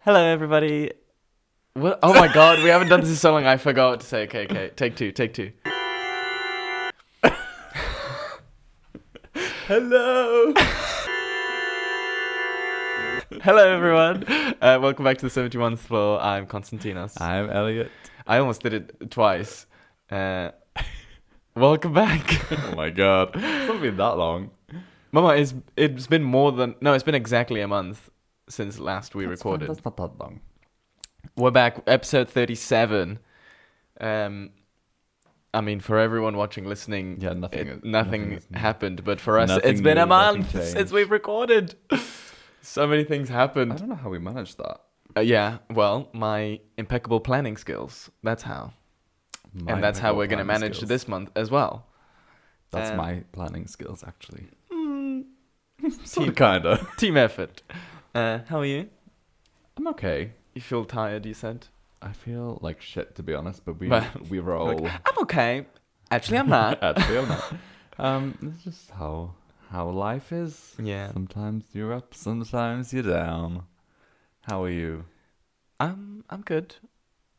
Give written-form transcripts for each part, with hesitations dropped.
Hello, everybody. What? Oh my god, we haven't done this in so long. I forgot to say. Okay. Take two. Hello. Hello, everyone. Welcome back to the 71st floor. I'm Konstantinos. I'm Elliot. I almost did it twice. Welcome back. Oh my god. It's not been that long. Mama, it's been more than... No, it's been exactly a month since last we recorded. That's not that long. We're back, episode 37. I mean, for everyone watching, listening, Yeah, nothing happened. But for us, Nothing it's been a new, nothing month changed. since we've recorded. So many things I happened. don't know how we managed that. Yeah, well, my impeccable planning skills. That's how. And that's how we're going to manage this month as well. That's my planning skills, actually. Team, Kinda. team effort. How are you? I'm okay. You feel tired, you said? I feel like shit, to be honest, but we roll. Like, I'm okay. Actually, I'm not. Actually, I'm not. It's just how life is. Yeah. Sometimes you're up, sometimes you're down. How are you? I'm good.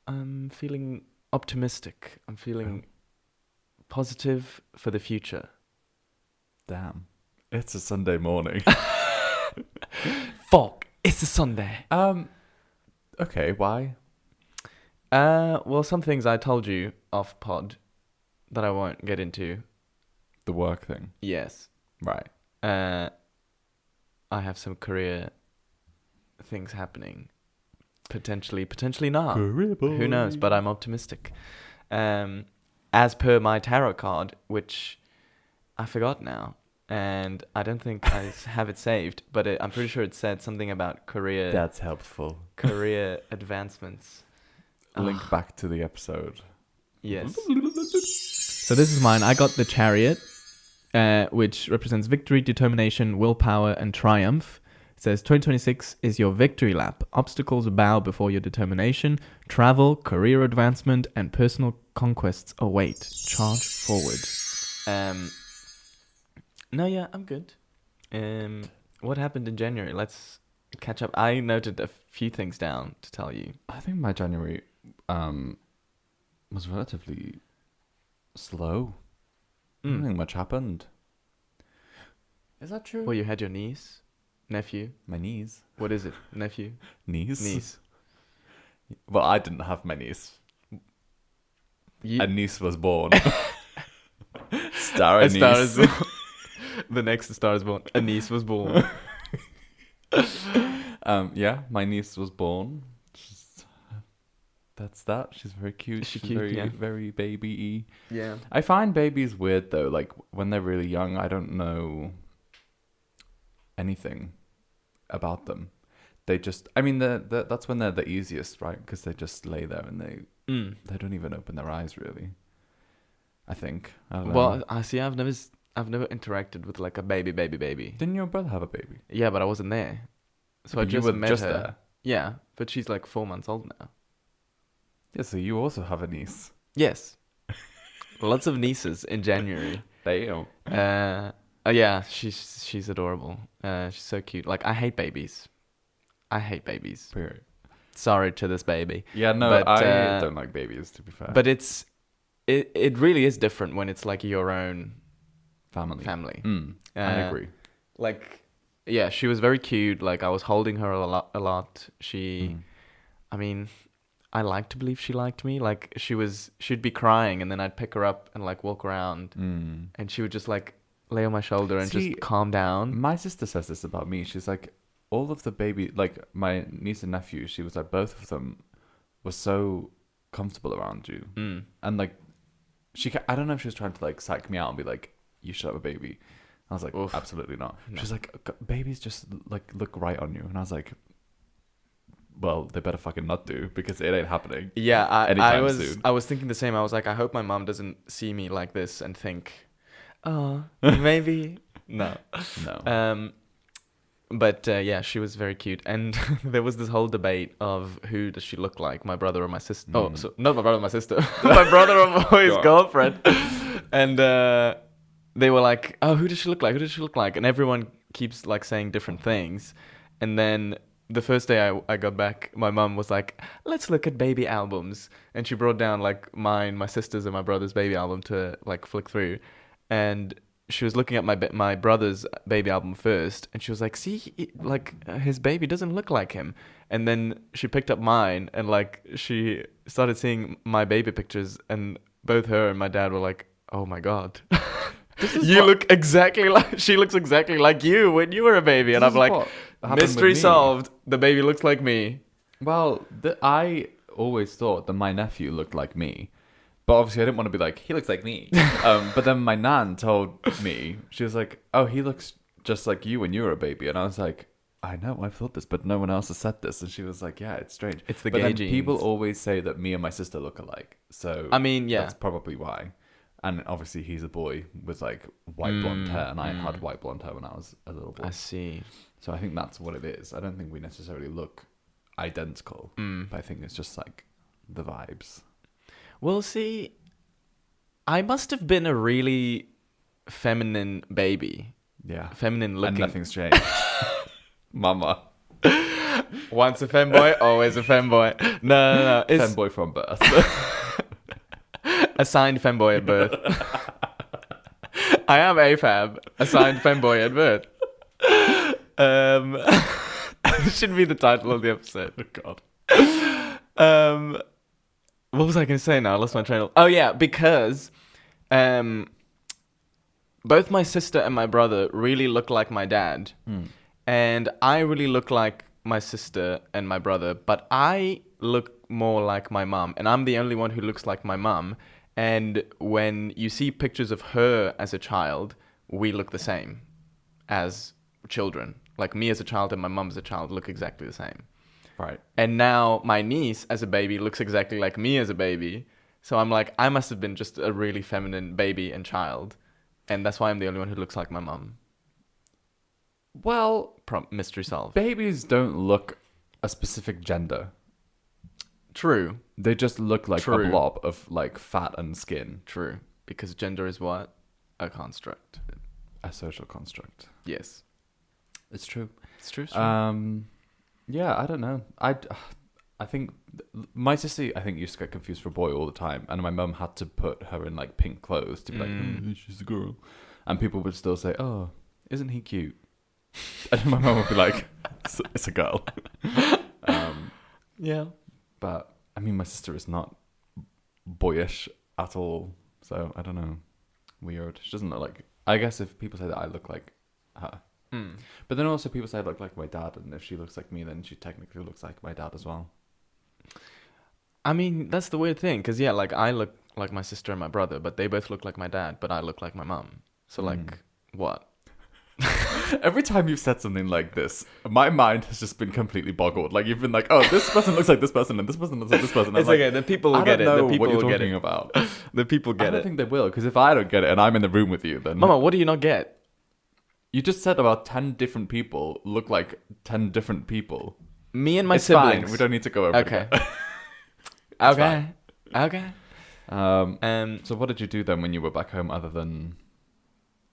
I'm feeling optimistic. I'm feeling positive for the future. Damn. It's a Sunday morning. Fuck. It's a Sunday. Okay, why? Well, some things I told you off pod that I won't get into. The work thing. Yes. Right. I have some career things happening. Potentially not. Career boy. Who knows? But I'm optimistic. As per my tarot card, which I forgot now, and I don't think I have it saved, but I'm pretty sure it said something about career. That's helpful. Career advancements. Link back to the episode. Yes. So this is mine. I got the Chariot, which represents victory, determination, willpower, and triumph. It says 2026 is your victory lap. Obstacles bow before your determination. Travel, career advancement, and personal conquests await. Charge forward. No, yeah, I'm good. What happened in January? Let's catch up. I noted a few things down to tell you. I think my January was relatively slow. I don't think much happened. Is that true? Well, you had your niece, nephew. My niece. What is it? Nephew? Niece. Well, I didn't have my niece. A niece was born. Star niece. The next Star is born. A niece was born. Yeah, my niece was born. That's that. She's very cute. She's She's cute, very, yeah. very baby-y. Yeah. I find babies weird though. Like when they're really young, I don't know anything about them. They just, I mean, that's when they're the easiest, right? Because they just lay there and they don't even open their eyes really. I think. I don't know. Well, I see. I've never interacted with like a baby. Didn't your brother have a baby? Yeah, but I wasn't there. So But I you just were met just her. there. Yeah, but she's like 4 months old now. Yeah, so you also have a niece. Yes. Lots of nieces in January. Damn. Yeah, she's adorable. She's so cute. Like, I hate babies. Period. Sorry to this baby. Yeah, no, But, I don't like babies, to be fair. But it really is different when it's like your own family. I agree. Like, yeah, she was very cute. Like, I was holding her a lot. I mean, I like to believe she liked me. Like, she'd be crying, and then I'd pick her up and like walk around, and she would just like lay on my shoulder and just calm down. My sister says this about me. She's like, all of the baby, like my niece and nephew, she was like, both of them were so comfortable around you, and like, I don't know if she was trying to like psych me out and be like, you should have a baby. I was like, Oof. Absolutely not. No. She's like, babies just like look right on you, and I was like, well, they better fucking not do, because it ain't happening. Yeah, soon. I was thinking the same. I was like, I hope my mom doesn't see me like this and think, oh, maybe no. But yeah, she was very cute, and there was this whole debate of who does she look like, my brother or my sister. Oh, so not my brother or my sister, my brother or his girlfriend. And they were like, oh, who does she look like? And everyone keeps like saying different things, and then the first day I got back, my mum was like, let's look at baby albums. And she brought down like mine, my sister's and my brother's baby album to like flick through. And she was looking at my brother's baby album first. And she was like, see, his baby doesn't look like him. And then she picked up mine and like she started seeing my baby pictures. And both her and my dad were like, oh my God. You look exactly like... She looks exactly like you when you were a baby. And I'm like, mystery solved. The baby looks like me. Well, I always thought that my nephew looked like me. But obviously I didn't want to be like, he looks like me. But then my nan told me, she was like, oh, he looks just like you when you were a baby. And I was like, I know, I've thought this, but no one else has said this. And she was like, yeah, it's strange. It's the gay gay genes. People always say that me and my sister look alike. So I mean, yeah. That's probably why. And obviously he's a boy with like white blonde hair, and I had white blonde hair when I was a little boy. I see. So I think that's what it is. I don't think we necessarily look identical, but I think it's just like the vibes. Well, see, I must have been a really feminine baby. Yeah. Feminine looking. And nothing's changed. Mama. Once a femboy, always a femboy. No. It's Femboy from birth. assigned femboy at birth. I am AFAB, assigned femboy at birth. This should be the title of the episode. Oh, God. What was I going to say now? I lost my train of... Oh, yeah, because both my sister and my brother really look like my dad. And I really look like my sister and my brother, but I look more like my mum. And I'm the only one who looks like my mum. And when you see pictures of her as a child, we look the same as children. Like me as a child and my mum as a child look exactly the same. Right. And now my niece as a baby looks exactly like me as a baby. So I'm like, I must have been just a really feminine baby and child. And that's why I'm the only one who looks like my mum. Well, mystery solved. Babies don't look a specific gender. True. They just look like a blob of like fat and skin. True. Because gender is what? A construct. A social construct. Yes. It's true. It's true. It's true. Yeah, I don't know. I think my sister, I think, used to get confused for a boy all the time. And my mum had to put her in like pink clothes to be like, she's a girl. And people would still say, oh, isn't he cute? And my mum would be like, it's a girl. Yeah. But, I mean, my sister is not boyish at all. So, I don't know. Weird. She doesn't look like... I guess if people say that I look like her. But then also people say I look like my dad. And if she looks like me, then she technically looks like my dad as well. I mean, that's the weird thing. Because, yeah, like, I look like my sister and my brother. But they both look like my dad. But I look like my mum. So, like, what? Every time you've said something like this, my mind has just been completely boggled. Like you've been like, "Oh, this person looks like this person, and this person looks like this person." It's okay. The people will get it. The people will get it. About. The people get it. I don't think they will, because if I don't get it and I'm in the room with you, then Mama, what do you not get? You just said about 10 different people look like 10 different people. Me and my it's siblings. Fine. We don't need to go over Okay. it. Okay. Okay. So what did you do then when you were back home, other than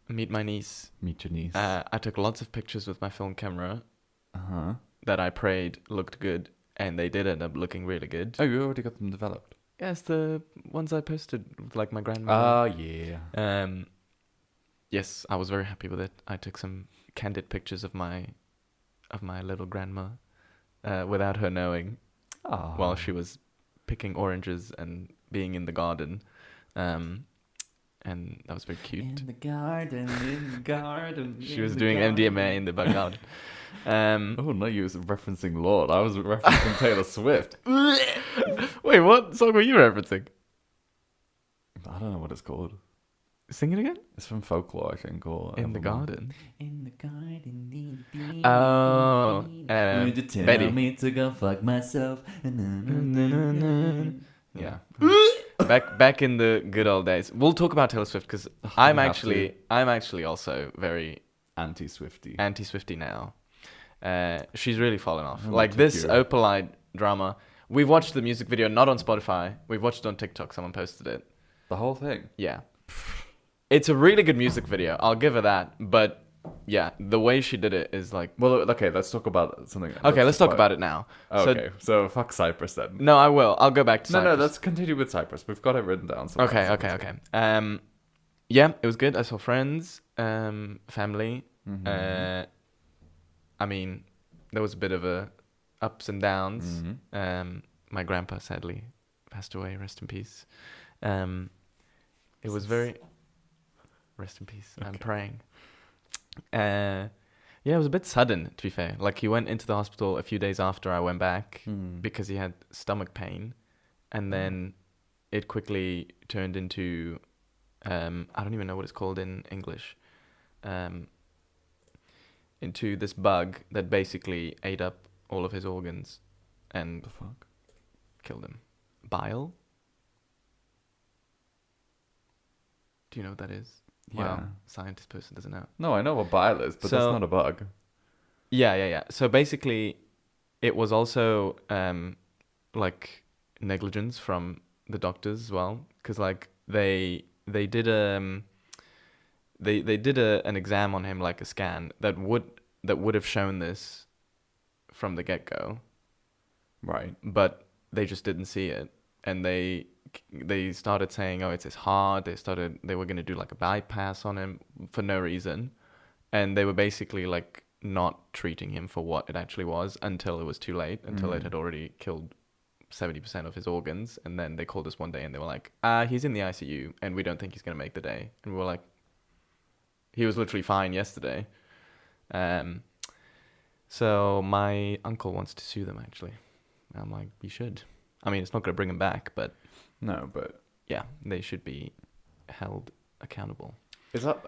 meet my niece? Meet your niece. I took lots of pictures with my film camera. Uh-huh. That I prayed looked good, and they did end up looking really good. Oh, you already got them developed? Yes, the ones I posted with like my grandmother. Oh, yeah. Yes, I was very happy with it. I took some candid pictures of my little grandma without her knowing, while she was picking oranges and being in the garden. And that was very cute. In the garden. She was doing MDMA in the back garden. Oh no, you was referencing Lord. I was referencing Taylor Swift. Wait, what song were you referencing? I don't know what it's called. Sing it again? It's from Folklore, I think. Or in the garden. In the garden. Oh, Would you tell Betty. me to go fuck myself? Yeah. Back in the good old days. We'll talk about Taylor Swift because I'm actually also very anti-Swiftie now. She's really fallen off. Like this Opalite drama. We've watched the music video, not on Spotify. We've watched it on TikTok. Someone posted it. The whole thing? Yeah. It's a really good music video. I'll give her that. But yeah, the way she did it is like. Well, okay, let's talk about something. Okay, let's talk about it now. So- Okay, so fuck Cyprus then. No, I will. I'll go back to No, Cyprus. let's continue with Cyprus. We've got it written down. So Okay. Yeah, it was good. I saw friends, family. Mm-hmm. I mean, there was a bit of a ups and downs. Mm-hmm. My grandpa sadly passed away. Rest in peace. It was very. Rest in peace. I'm Okay. praying. Yeah, it was a bit sudden, to be fair. Like, he went into the hospital a few days after I went back because he had stomach pain, and then it quickly turned into I don't even know what it's called in English. Into this bug that basically ate up all of his organs and The fuck? killed him. Bile? Do you know what that is? Yeah. Wow, scientist person doesn't know. No, I know what bile is, but So- that's not a bug. Yeah. So basically, it was also like negligence from the doctors as well, because like they did an exam on him, like a scan that would have shown this from the get go, Right. but they just didn't see it, and they started saying, oh, it's his heart. They were going to do like a bypass on him for no reason, and they were basically like not treating him for what it actually was until it was too late, until it had already killed 70% of his organs. And then they called us one day and they were like, he's in the ICU and we don't think he's going to make the day. And we were like, he was literally fine yesterday. So my uncle wants to sue them, actually. And I'm like, you should. I mean, it's not going to bring him back, but No, but yeah, they should be held accountable. is that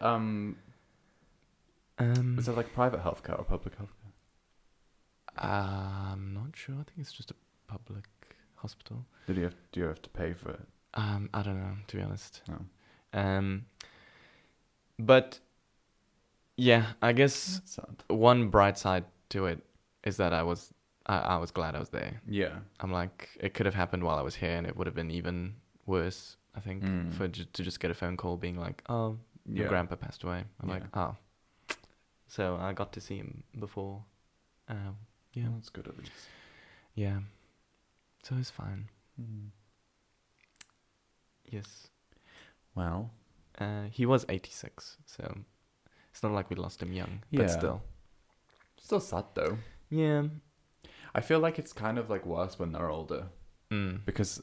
like private healthcare or public healthcare? I'm not sure. I think it's just a public hospital. Do you have to pay for it? I don't know, to be honest. No. But yeah, I guess That's sad. one bright side to it is that I was glad I was there. Yeah. I'm like, it could have happened while I was here, and it would have been even worse. I think to just get a phone call being like, "Oh, your Yeah. grandpa passed away." I'm like, Yeah. "Oh." So I got to see him before. Yeah, Well, that's good at least. yeah. So it's fine. Mm. Yes. Well. He was 86, so it's not like we lost him young. Yeah. But still. Still sad though. Yeah. I feel like it's kind of like worse when they're older because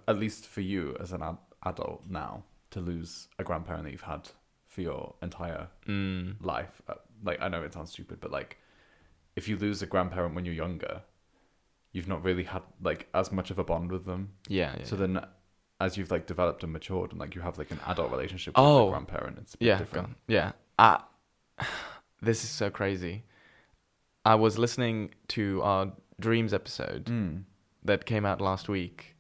at least for you as an adult now to lose a grandparent that you've had for your entire life, like I know it sounds stupid, but like if you lose a grandparent when you're younger, you've not really had like as much of a bond with them. Yeah. So then as you've like developed and matured and like you have like an adult relationship with the grandparent, it's a bit different. Yeah. This is so crazy. I was listening to our Dreams episode that came out last week,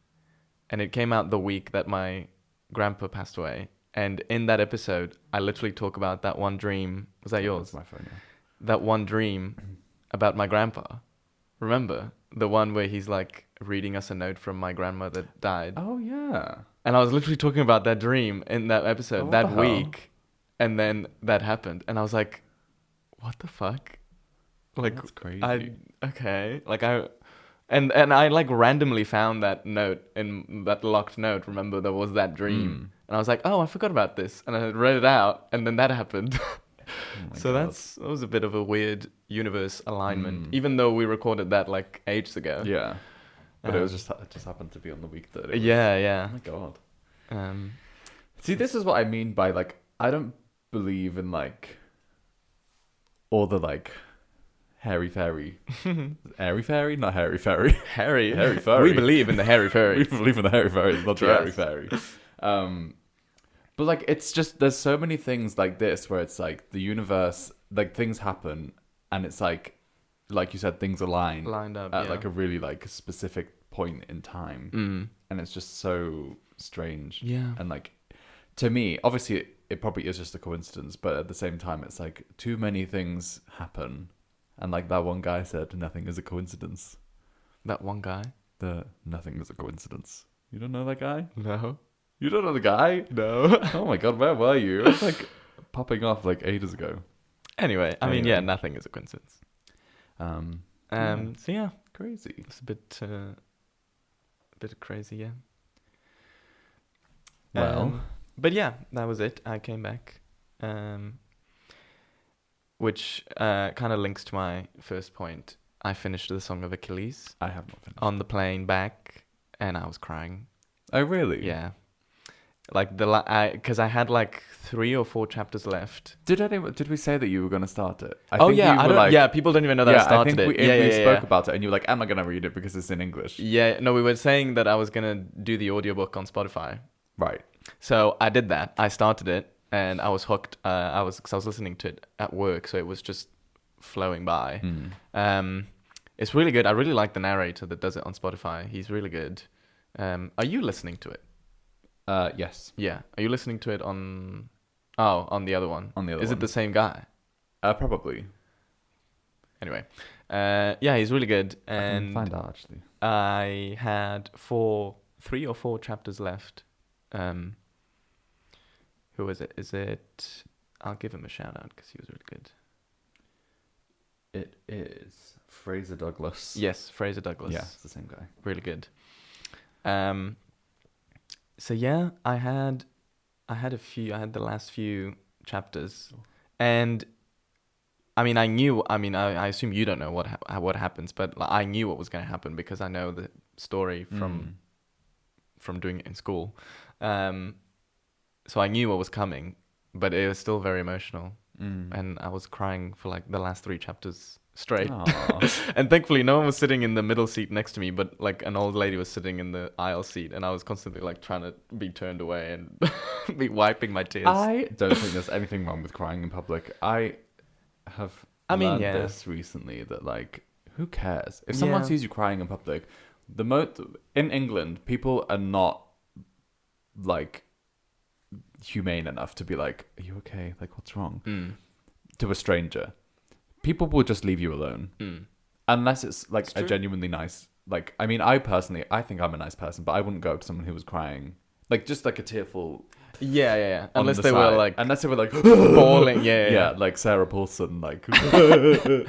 and it came out the week that my grandpa passed away. And in that episode, I literally talk about that one dream. Was that yours? That's my phone, yeah. That one dream about my grandpa. Remember? The one where he's like reading us a note from my grandma that died. Oh yeah. And I was literally talking about that dream in that episode Oh, what that the hell? week. And then that happened. And I was like, what the fuck? Like, That's crazy. And I like randomly found that note in that locked note. Remember, there was that dream. And I was like, oh, I forgot about this. And I read it out, and then that happened. Oh my So God. that was a bit of a weird universe alignment, even though we recorded that like ages ago. Yeah. But it just happened to be on the week that it was. Yeah. Oh my God. Yeah. See, this is what I mean by like I don't believe in like all the like hairy fairy, airy fairy, not hairy fairy. Harry. Hairy fairy. We believe in the hairy We fairy. believe in the hairy fairy, not the Yes. hairy fairy. But like it's just there's so many things like this where it's like the universe, like things happen, and it's like you said, things align Lined up, at yeah. like a really like specific point in time, and it's just so strange. Yeah. And like to me, obviously it probably is just a coincidence, but at the same time, it's like too many things happen, and like that one guy said, nothing is a coincidence. That one guy? Nothing is a coincidence. You don't know that guy? No. You don't know the guy? No. Oh my God, where were you? It was like popping off like ages ago. Anyway, I mean, Anyway. yeah, nothing is a coincidence. Yeah. So yeah, Crazy. it's a bit crazy, yeah. Well, But yeah, that was it. I came back, which kind of links to my first point. I finished the Song of Achilles I have not finished. on the plane back, and I was crying. Oh, really? Yeah, like because I had like 3 or 4 chapters left. Did we say that you were going to start it? I don't. Yeah, people don't even know that I started think it. we spoke about it, and you were like, "I'm not going to read it because it's in English." Yeah, no, we were saying that I was gonna do the audiobook on Spotify. Right. So I did that. I started it, and I was hooked. I was listening to it at work, so it was just flowing by. It's really good. I really like the narrator that does it on Spotify. He's really good. Are you listening to it? Yes. Yeah. Are you listening to it on? Oh, on the other one. On the other Is one. it the same guy? Probably. Anyway, yeah, he's really good. I can And find out actually. I had 3 or 4 chapters left. Who is it? Is it? I'll give him a shout out because he was really good. It is Fraser Douglas. Yes, Fraser Douglas. Yeah, it's the same guy. Really good. So yeah, I had the last few chapters, and I mean, I assume you don't know what happens, but like, I knew what was going to happen because I know the story from doing it in school. So I knew what was coming, but it was still very emotional, and I was crying for like the last 3 chapters straight. And thankfully no one was sitting in the middle seat next to me, but like an old lady was sitting in the aisle seat, and I was constantly like trying to be turned away and be wiping my tears. I don't think there's anything wrong with crying in public. I have learned this recently that like, who cares if someone sees you crying in public? In England, people are not like humane enough to be like, "Are you okay? Like, what's wrong?" To a stranger. People will just leave you alone. Unless it's like a genuinely nice, like, I mean, I think I'm a nice person, but I wouldn't go up to someone who was crying. Like, just like a tearful. Yeah. on Unless the they side. were like Unless they were like bawling. Yeah. like Sarah Paulson, like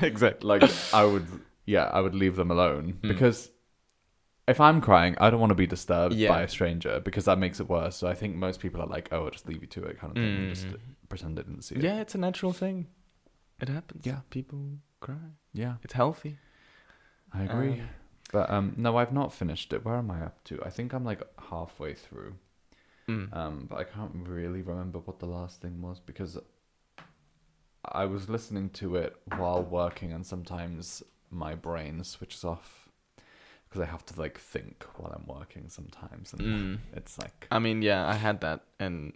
Exactly. like I would leave them alone because if I'm crying, I don't want to be disturbed by a stranger because that makes it worse. So I think most people are like, "Oh, I'll just leave you to it," kind of thing, and just pretend I didn't see it. Yeah, it's a natural thing. It happens. Yeah. People cry. Yeah, It's healthy. I agree. But no, I've not finished it. Where am I up to? I think I'm like halfway through. But I can't really remember what the last thing was because I was listening to it while working, and sometimes my brain switches off because I have to like think while I'm working sometimes, and it's like, I mean, yeah, I had that, and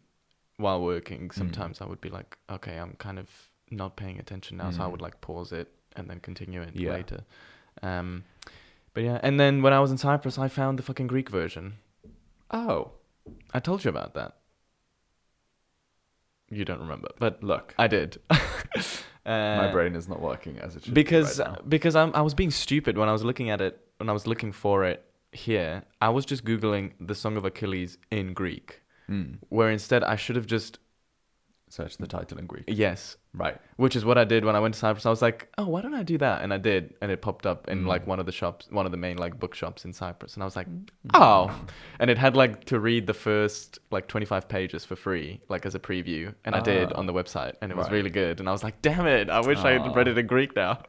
while working, sometimes I would be like, okay, I'm kind of not paying attention now, so I would like pause it and then continue it later. But yeah, and then when I was in Cyprus, I found the fucking Greek version. oh, I told you about that. You don't remember, but look, I did. my brain is not working as it should because be right now. because I was being stupid when I was looking at it, when I was looking for it here. I was just Googling the Song of Achilles in Greek, where instead I should have just Search the title in Greek. yes, Right. which is what I did when I went to Cyprus. I was like, oh, why don't I do that? And I did, and it popped up in like one of the main like bookshops in Cyprus, and I was like, oh, and it had like to read the first like 25 pages for free, like as a preview, and I did on the website, and it was really good, and I was like, damn it, I wish I had read it in Greek now.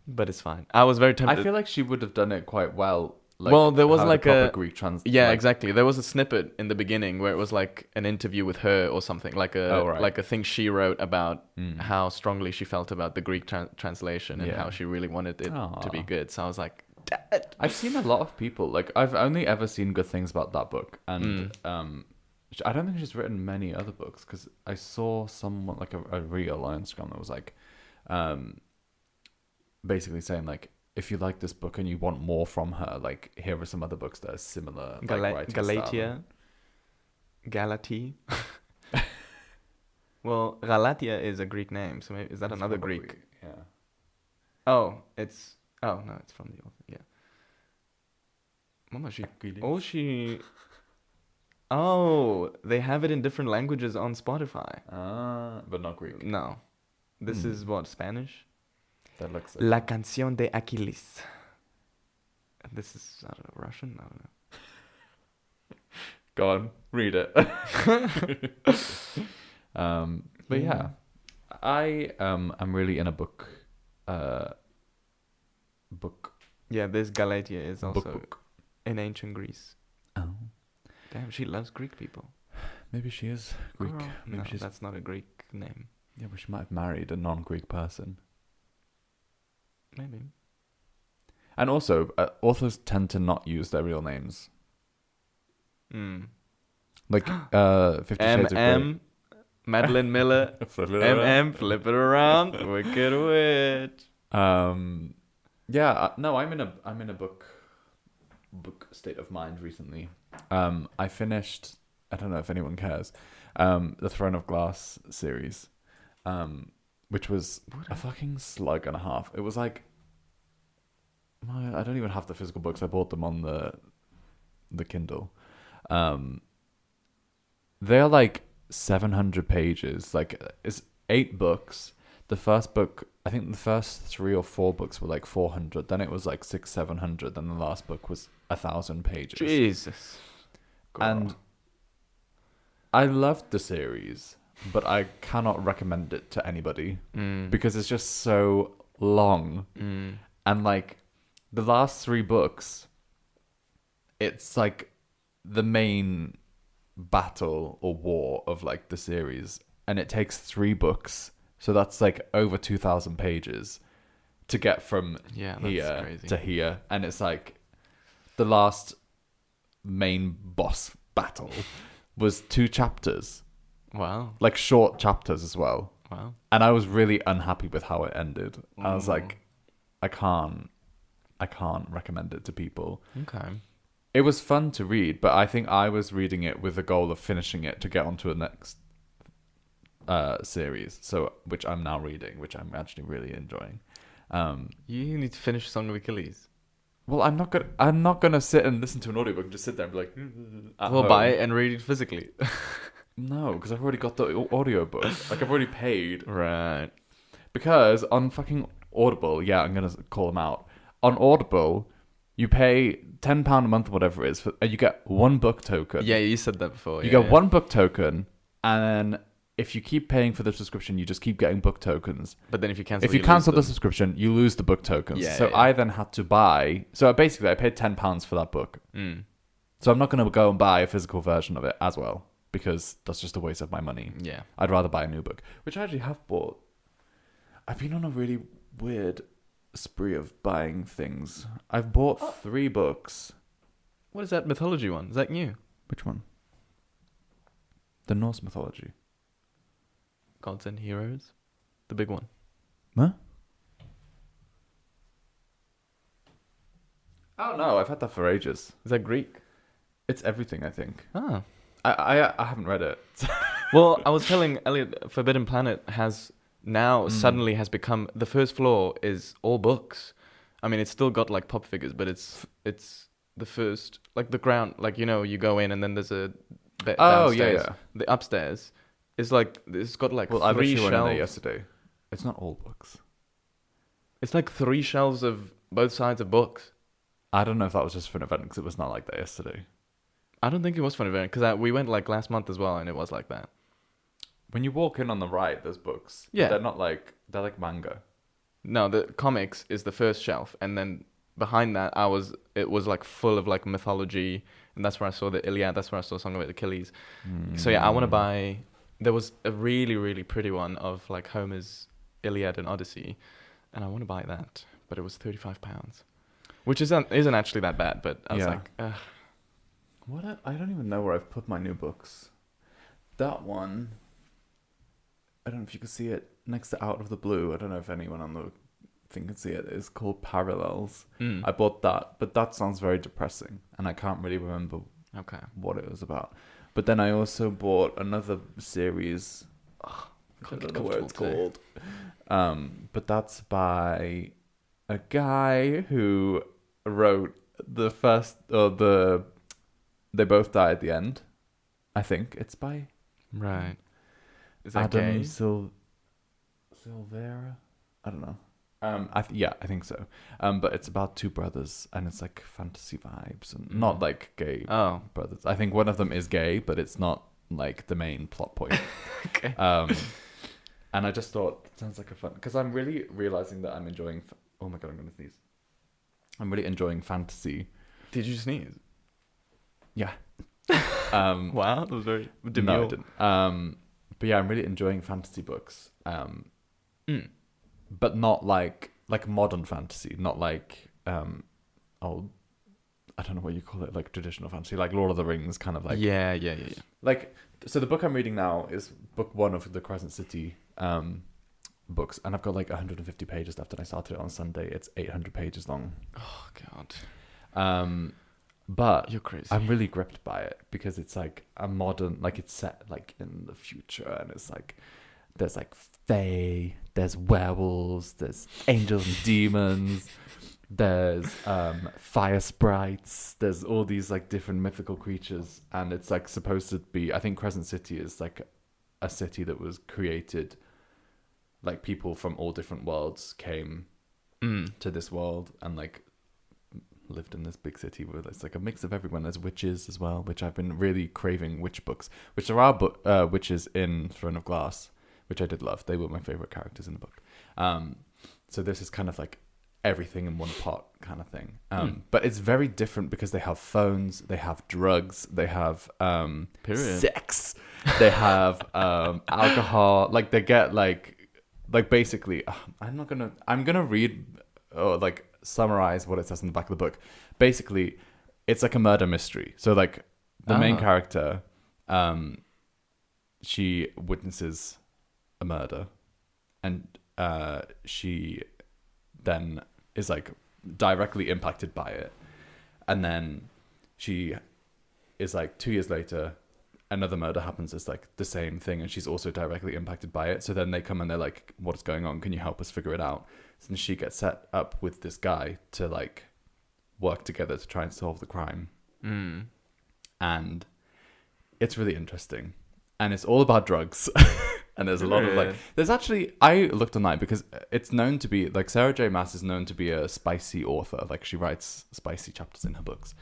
But it's fine. I was very tempted. I feel like she would have done it quite well. Like, well, there was how like the proper a Greek yeah, exactly. There was a snippet in the beginning where it was like an interview with her or something, like a thing she wrote about how strongly she felt about the Greek translation and how she really wanted it to be good. So I was like, damn it. I've seen a lot of people, like, I've only ever seen good things about that book, and I don't think she's written many other books because I saw someone like a reel on Instagram that was like, basically saying like, if you like this book and you want more from her, like, here are some other books that are similar. Galatia. Well, Galatia is a Greek name, so maybe, is that another probably, Greek? Yeah. Oh, it's no, it's from the author. Yeah. Oh, they have it in different languages on Spotify. But not Greek. No, This is what, Spanish? That looks like... La canción de Aquiles. This is, I don't know, Russian? I don't know. Go on, read it. But yeah, I am really in a book. Yeah, this Galatia is also book. in ancient Greece. Oh, Damn, she loves Greek people. maybe she is Greek. Girl. Maybe No, she's... that's not a Greek name. Yeah, but she might have married a non-Greek person. Maybe. And also, authors tend to not use their real names. Like 50 Shades of Grey. M.M. Madeline Miller. M.M. Flip it around. Wicked Witch. Yeah, no, I'm in a book state of mind recently. I finished, I don't know if anyone cares, the Throne of Glass series, which was a fucking slug and a half. It was like, I don't even have the physical books. I bought them on the Kindle. They're like 700 pages. Like, it's 8 books. The first book, I think the first 3 or 4 books were like 400. Then it was like 600-700. Then the last book was 1,000 pages. Jesus. Girl. And I loved the series, but I cannot recommend it to anybody because it's just so long. And like the last 3 books, it's like the main battle or war of like the series, and it takes 3 books, so that's like over 2,000 pages to get from here crazy. to here, and it's like the last main boss battle was 2 chapters. Wow. Like short chapters as well. Wow. And I was really unhappy with how it ended. I was like, I can't recommend it to people. Okay. It was fun to read, but I think I was reading it with the goal of finishing it to get onto the next series. So, which I'm now reading, which I'm actually really enjoying. You need to finish Song of Achilles. Well, I'm not gonna sit and listen to an audiobook and just sit there and be like, Well, buy it and read it physically. No, because I've already got the audiobook. Like, I've already paid. Right. Because on fucking Audible, I'm gonna call them out. On Audible, you pay £10 a month or whatever it is, and you get 1 book token. Yeah, you said that before. You get 1 book token, and then if you keep paying for the subscription, you just keep getting book tokens. But then if you cancel, if you cancel the subscription, you lose the book tokens. I then had to buy. So basically, I paid £10 for that book. So I'm not going to go and buy a physical version of it as well, because that's just a waste of my money. Yeah. I'd rather buy a new book, which I actually have bought. I've been on a really weird spree of buying things. I've bought 3 books. What is that mythology one? Is that new? Which one? The Norse mythology. Gods and Heroes? The big one. Huh? I don't know. I've had that for ages. Is that Greek? It's everything, I think. Ah. I haven't read it. Well, I was telling Elliot, Forbidden Planet has now suddenly has become, the first floor is all books. I mean, it's still got like pop figures, but it's the first, like the ground, like, you know, you go in and then there's a bit downstairs. Yeah. The upstairs is like, it's got like 3 I literally went in there shelves. yesterday. It's not all books. It's like 3 shelves of both sides of books. I don't know if that was just for an event, because it was not like that yesterday. I don't think it was for an event, because we went like last month as well, and it was like that. When you walk in on the right, there's books. Yeah. They're like manga. No, the comics is the first shelf, and then behind that, it was like full of like mythology, and that's where I saw the Iliad. That's where I saw Song of Achilles. So yeah, I want to buy. There was a really, really pretty one of like Homer's Iliad and Odyssey, and I want to buy that, but it was £35, which isn't actually that bad. But I was like, I don't even know where I've put my new books. That one, I don't know if you can see it next to Out of the Blue. I don't know if anyone on the thing can see it. It's called Parallels. I bought that, but that sounds very depressing, and I can't really remember what it was about. But then I also bought another series. I don't know what it's called. But that's by a guy who wrote the first, They Both Die at the End. I think it's by right. Is that Adam gay? Silvera. I don't know. I think so. But it's about two brothers, and it's like fantasy vibes, and not like gay brothers. I think one of them is gay, but it's not like the main plot point. Okay. And I just thought it sounds like a fun, because I'm really realizing that I'm enjoying. Oh my god, I'm gonna sneeze. I'm really enjoying fantasy. Did you sneeze? Yeah. Wow, that was very demure. No, I didn't. But yeah, I'm really enjoying fantasy books. But not like modern fantasy, not like old. I don't know what you call it, like traditional fantasy, like Lord of the Rings, kind of like. Yeah. Like, so the book I'm reading now is book 1 of the Crescent City books, and I've got like 150 pages left, and I started it on Sunday. It's 800 pages long. Oh god. But You're crazy. I'm really gripped by it because it's like a modern, like it's set like in the future, and it's like there's like fae, there's werewolves, there's angels and demons, there's fire sprites, there's all these like different mythical creatures, and it's like supposed to be, I think Crescent City is like a city that was created, like people from all different worlds came to this world and like lived in this big city where it's like a mix of everyone. There's witches as well, which I've been really craving witch books, which there are witches in Throne of Glass, which I did love. They were my favorite characters in the book. So this is kind of like everything in one pot kind of thing. But it's very different because they have phones, they have drugs, they have sex, they have alcohol. Like they get like basically, I'm gonna read or like summarize what it says in the back of the book. Basically, it's like a murder mystery. So like the main character, she witnesses a murder, and she then is like directly impacted by it, and then she is like 2 years later, another murder happens. It's like the same thing, and she's also directly impacted by it. So then they come and they're like, what's going on, can you help us figure it out? So then she gets set up with this guy to like work together to try and solve the crime. And it's really interesting, and it's all about drugs. And there's a lot of like, there's actually, I looked online because it's known to be like, Sarah J Maas is known to be a spicy author. Like she writes spicy chapters in her books.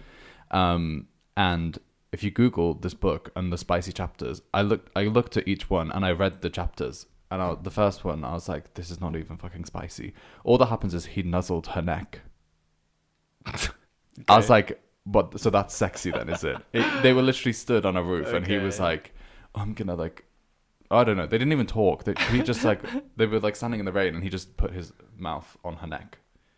And if you Google this book and the spicy chapters, I looked at each one and I read the chapters, and the first one, I was like, this is not even fucking spicy. All that happens is he nuzzled her neck. Okay. I was like, what? So that's sexy then, is it? They were literally stood on a roof, and he was like, I'm gonna like, I don't know. They didn't even talk. He just like, they were like standing in the rain, and he just put his mouth on her neck.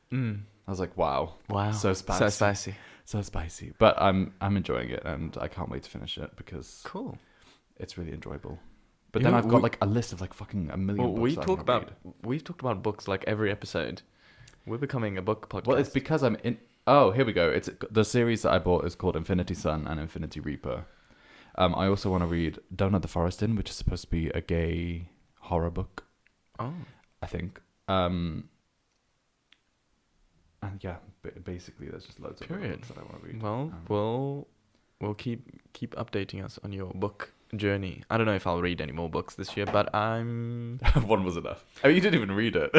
I was like, wow, so spicy, so spicy. But I'm enjoying it, and I can't wait to finish it because it's really enjoyable. But then I've got like a list of like fucking a million books. We've talked about books like every episode. We're becoming a book podcast. Well, it's because I'm in. Oh, here we go. It's the series that I bought is called Infinity Sun and Infinity Reaper. I also want to read Don't Let the Forest In, which is supposed to be a gay horror book. Oh, I think. And yeah, basically, there's just loads of books that I want to read. Well, we'll keep updating us on your book journey. I don't know if I'll read any more books this year, but I'm. One was enough. I mean, you didn't even read it.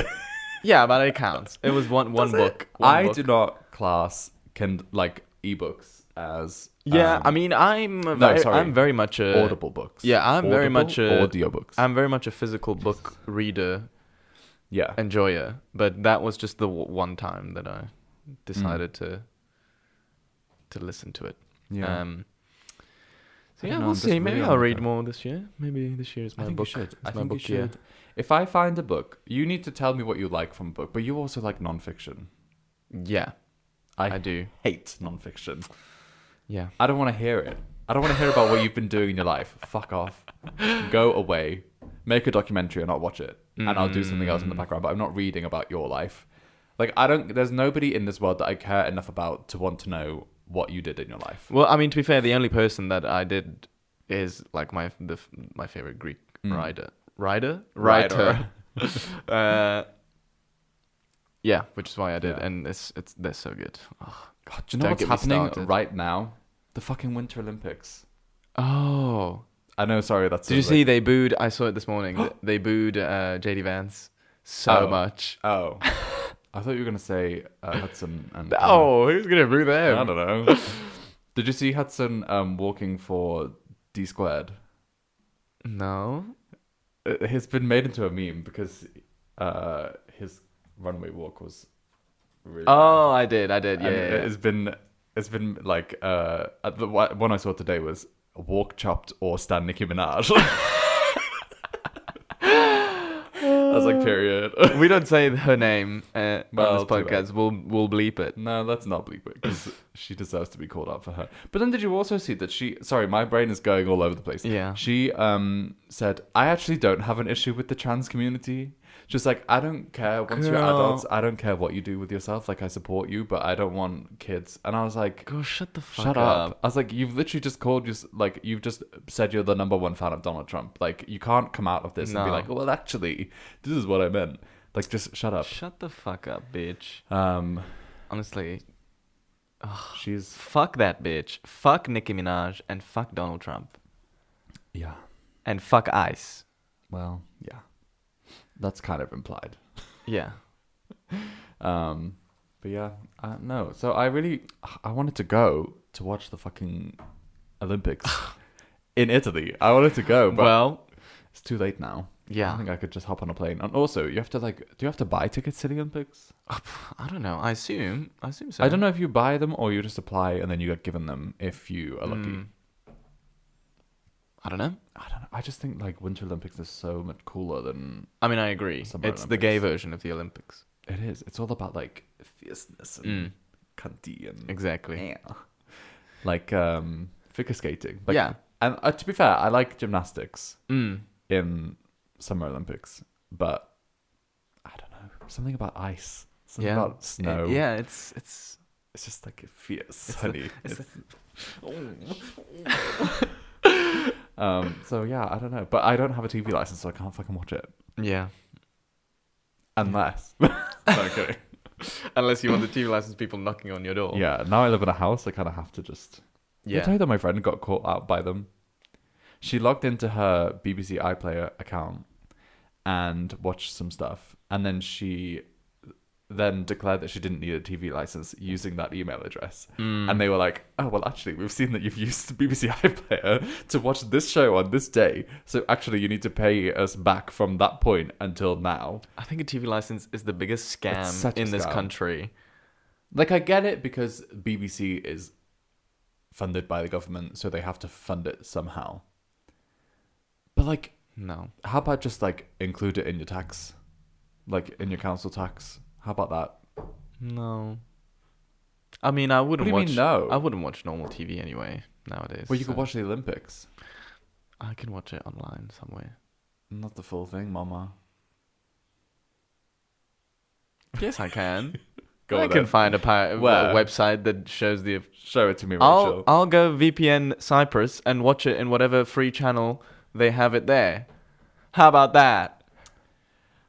Yeah, but it counts. It was one book. I do not class ebooks as. Yeah, I mean, I'm very much a audible books. Yeah, I'm very much a audiobooks. I'm very much a physical book reader. Yeah, enjoyer. But that was just the one time that I decided to listen to it. Yeah. So yeah, we'll see. Maybe I'll read more this year. Maybe this year is my book. I think you should. If I find a book, you need to tell me what you like from a book. But you also like nonfiction. Yeah, I do. Hate nonfiction. Yeah. I don't want to hear it. I don't want to hear about what you've been doing in your life. Fuck off. Go away. Make a documentary and I'll watch it. And I'll do something else in the background. But I'm not reading about your life. Like, there's nobody in this world that I care enough about to want to know what you did in your life. Well, I mean, to be fair, the only person that I did is like my favorite Greek writer. Yeah, which is why I did. And they're so good. Oh, God, do you know what's happening right now? The fucking Winter Olympics. Oh, I know. Sorry, that's. Did you see they booed? I saw it this morning. They booed JD Vance so much. Oh, I thought you were gonna say Hudson and. Oh, who's gonna boo them? I don't know. Did you see Hudson walking for D squared? No. It's been made into a meme because his runway walk was really. Oh, I did. Yeah, And yeah. it's been like the one I saw today was walk chopped or stand Nicki Minaj. I was like, period. We don't say her name on Well, this podcast. We'll bleep it. No, let's not bleep it because she deserves to be called out for her. But then did you also see that she... Sorry, my brain is going all over the place. Yeah. She said, I actually don't have an issue with the trans community. Just like, I don't care. Once you're Girl. adults, I don't care what you do with yourself. Like, I support you, but I don't want kids. And I was like... Go shut the fuck Shut up. I was like, you've literally just called you, like, you've just said you're the #1 fan of Donald Trump. Like, you can't come out of this and be No. like, well, actually, this is what I meant. Like, just shut up. Shut the fuck up, bitch. Honestly, She's... fuck that bitch. Fuck Nicki Minaj and fuck Donald Trump. Yeah. And fuck ICE. Well, yeah. That's kind of implied. Yeah. But yeah, no. So I wanted to go to watch the fucking Olympics in Italy. I wanted to go, but Well, it's too late now. I yeah. think I could just hop on a plane. And also, you have to do you have to buy tickets to the Olympics? I don't know. I assume so. I don't know if you buy them or you just apply and then you get given them if you are lucky. I don't know. I just think like Winter Olympics is so much cooler than I mean, I agree. Summer It's the gay Olympics. version of the Olympics. it is. It's all about like fierceness and cunty and Exactly. like figure skating. Like, Yeah. And to be fair, I like gymnastics Mm. in Summer Olympics, but I don't know, something about ice, something Yeah. about snow. Yeah, it's It's just like fierce, It's honey. it's So yeah, I don't know, but I don't have a TV license, so I can't fucking watch it yeah. unless. No, kidding. Unless you want the TV license people knocking on your door. Yeah, now I live in a house. I kind of have to just. Did I tell Yeah. you that my friend got caught out by them? She logged into her BBC iPlayer account and watched some stuff, and then she then declared that she didn't need a TV license using that email address. And they were like, oh, well, actually, we've seen that you've used the BBC iPlayer to watch this show on this day. So actually, you need to pay us back from that point until now. I think a TV license is the biggest scam such a in this scam. country. Like, I get it because BBC is funded by the government, so they have to fund it somehow. But, like, No. how about just, like, include it in your tax? Like, in your council tax? How about that? No. I mean, I wouldn't What do you watch. mean, no? I wouldn't watch normal TV anyway nowadays. Well, you could so watch the Olympics. I can watch it online somewhere. Not the full thing, mama. Yes, I can. Go I on can then. find a Where? website that shows the. Show it to me, Rachel. I'll go VPN Cyprus and watch it in whatever free channel they have it there. How about that?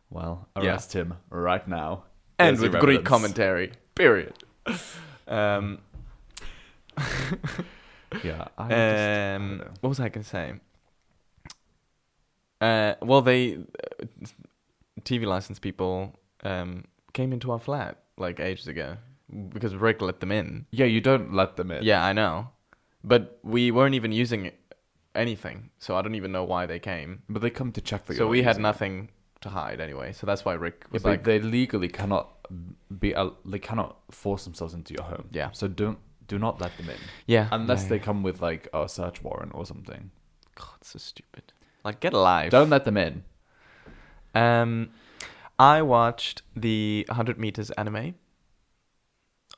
Well, Yeah. arrest him right now. And There's with your Greek evidence. commentary. Period. Yeah. I don't know. What was I gonna say? Well, they TV license people came into our flat like ages ago because Rick let them in. Yeah, you don't let them in. Yeah, I know, but we weren't even using anything, so I don't even know why they came. But they come to check that So you're we not had using it. nothing to hide anyway. So that's why Rick Yeah, was but like, they legally cannot they cannot force themselves into your home. Yeah. So do not let them in yeah, unless yeah, they yeah. come with like a search warrant or something. God, so stupid. Like, get a life. Don't let them in. I watched the 100 meters anime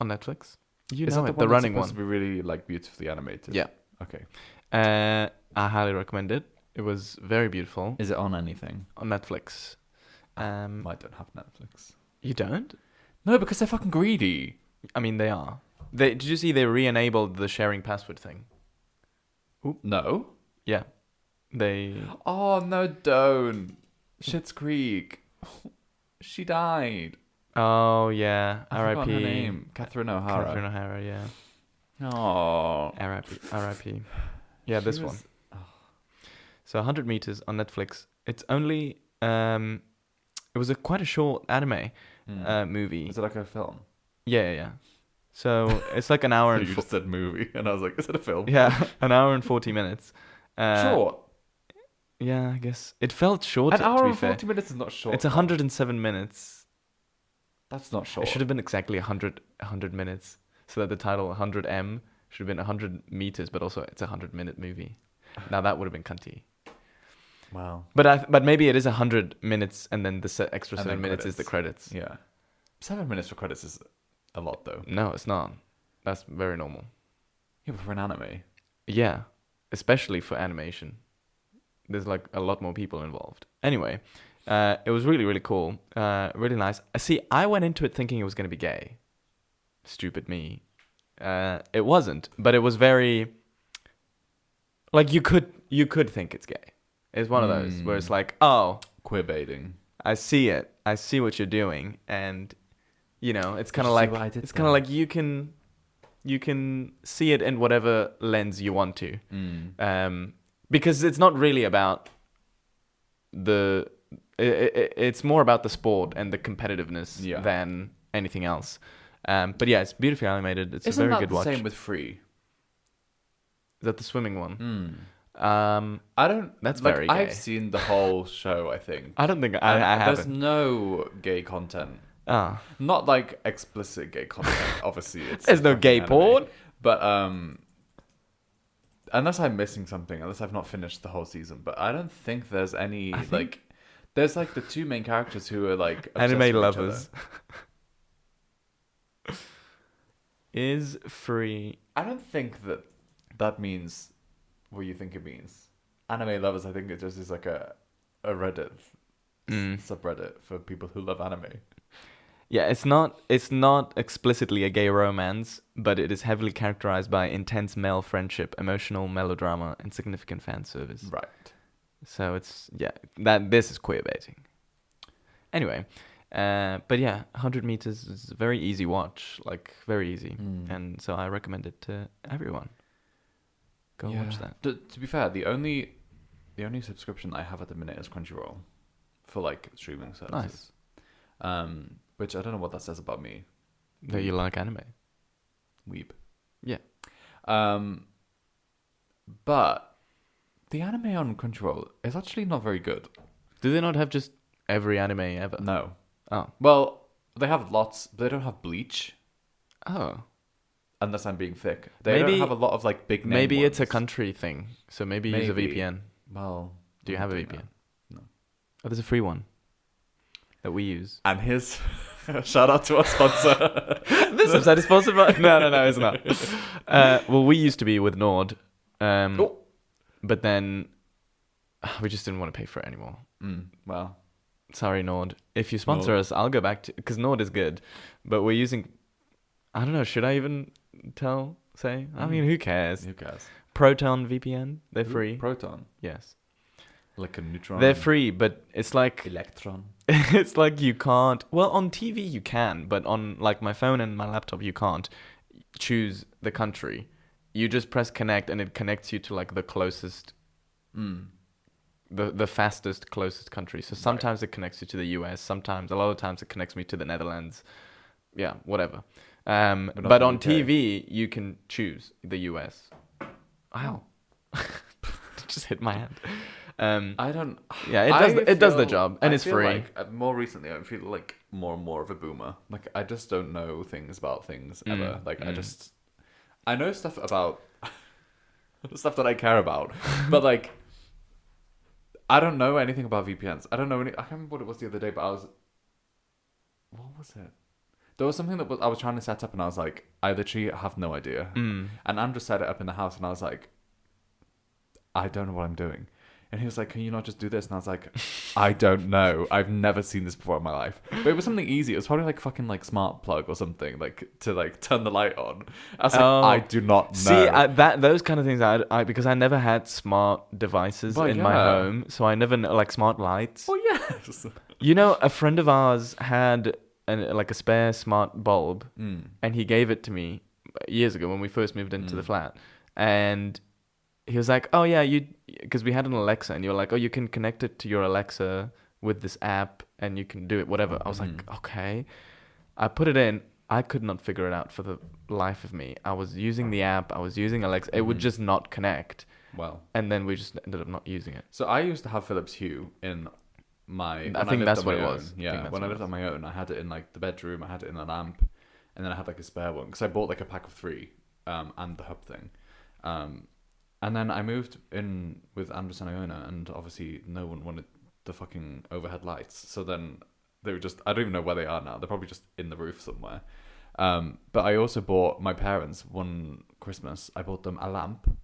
on Netflix. You Is know that it, the one running that's one. supposed to be really like beautifully animated? Yeah. Okay. I highly recommend it. It was very beautiful Is it on anything? on Netflix. I don't have Netflix. You don't? No, because they're fucking greedy. I mean, they are. Did you see they re-enabled the sharing password thing? No. Yeah. They... Oh no! Don't. Schitt's Creek. She died. Oh, yeah. I forgot R.I.P. her name. Catherine O'Hara. Catherine O'Hara, yeah. Oh. R.I.P. R.I.P. Yeah, this one. So 100 meters on Netflix. It's only it was quite a short anime movie. Is it like a film? Yeah. So it's like an hour and You just said movie, and I was like, is it a film? yeah, an hour and 40 minutes. Short. Yeah, I guess it felt short. An hour to be and 40 minutes is not short. It's 107 minutes. That's not short. It should have been exactly 100 minutes, so that the title 100M should have been 100 meters, but also it's a 100-minute movie. Now that would have been cunty. Wow. But maybe it is 100 minutes, and then the extra 7 minutes credits. is the credits. Yeah. 7 minutes for credits is a lot, though. No, it's not. That's very normal. Yeah, but for an anime. Yeah, especially for animation. There's like a lot more people involved. Anyway, it was really, really cool. Really nice. See, I went into it thinking it was going to be gay. Stupid me. It wasn't, but it was very... Like, you could think it's gay. It's one of those where it's like, oh... Queer baiting. I see it. I see what you're doing. And, you know, it's kind of You see like... what I did It's kind of like you can see it in whatever lens you want to. Because it's not really about the... It's more about the sport and the competitiveness than anything else. But yeah, it's beautifully animated. It's a very good watch. Isn't that the same with Free? Is that the swimming one? I don't... That's like, very gay. I've seen the whole show, I think. I don't think I There's haven't. no gay content. Ah. Not like explicit gay content, obviously. There's no gay porn. But unless I'm missing something, unless I've not finished the whole season. But I don't think there's any like... There's like the two main characters who are like Anime lovers. Is Free... I don't think that means what you think it means. Anime lovers, I think it just is like a Reddit subreddit for people who love anime. Yeah, it's not explicitly a gay romance, but it is heavily characterized by intense male friendship, emotional melodrama, and significant fan service. Right. So it's this is queer baiting. Anyway, but yeah, 100 meters is a very easy watch, like very easy, and so I recommend it to everyone. Go watch that. To be fair, the only subscription I have at the minute is Crunchyroll for like streaming services. Nice. Which I don't know what that says about me. That you like anime. Weeb. Yeah. But the anime on Crunchyroll is actually not very good. Do they not have just every anime ever? No. Oh. Well, they have lots, but they don't have Bleach. Oh. Unless I'm being thick. They don't have a lot of like big name Maybe ones. it's a country thing. So maybe use a VPN. Well, do you have a VPN? No. Oh, there's a free one that we use. And here's shout out to our sponsor. This episode is sponsored by... No, it's not. Well, we used to be with Nord. But then we just didn't want to pay for it anymore. Well, sorry, Nord. If you sponsor us, I'll go back to... Because Nord is good. But we're using... I don't know. Should I even say? I mean, who cares? Who cares? Proton VPN. They're free. Proton? Yes. Like a neutron? They're free, but it's like... Electron? It's like you can't... Well, on TV you can, but on like my phone and my laptop you can't choose the country. You just press connect and it connects you to like the closest... The fastest, closest country. So sometimes it connects you to the US. A lot of times it connects me to the Netherlands. Yeah, whatever. But on TV, you can choose the US. Ow. Just hit my hand. I don't... Yeah, it does the job. And it's free. Like, more recently, I feel like more and more of a boomer. Like, I just don't know things about things ever. Like, I know stuff about... stuff that I care about. But, like... I don't know anything about VPNs. I don't know I can't remember what it was the other day, but what was it? There was something that I was trying to set up and I was like, I literally have no idea. And Andrew set it up in the house and I was like, I don't know what I'm doing. And he was like, can you not just do this? And I was like, I don't know. I've never seen this before in my life. But it was something easy. It was probably like fucking like smart plug or something, like to like turn the light on. I was like, I do not know. See, those kind of things, I because I never had smart devices in my home. So I never know, like smart lights. Oh, yes. You know, a friend of ours had like a spare smart bulb and he gave it to me years ago when we first moved into the flat. And he was like, oh yeah, because we had an Alexa, and you were like, oh, you can connect it to your Alexa with this app, and you can do it, whatever. I was like, okay. I put it in. I could not figure it out for the life of me. I was using the app. I was using Alexa. It would just not connect. Well, and then we just ended up not using it. So I used to have Philips Hue in my. I think that's what it was. Yeah, when I lived on my own, I had it in like the bedroom. I had it in the lamp, and then I had like a spare one because I bought like a pack of 3, and the hub thing, and then I moved in with Andres and Iona, and obviously no one wanted the fucking overhead lights. So then they were just. I don't even know where they are now. They're probably just in the roof somewhere. But I also bought my parents one Christmas. I bought them a lamp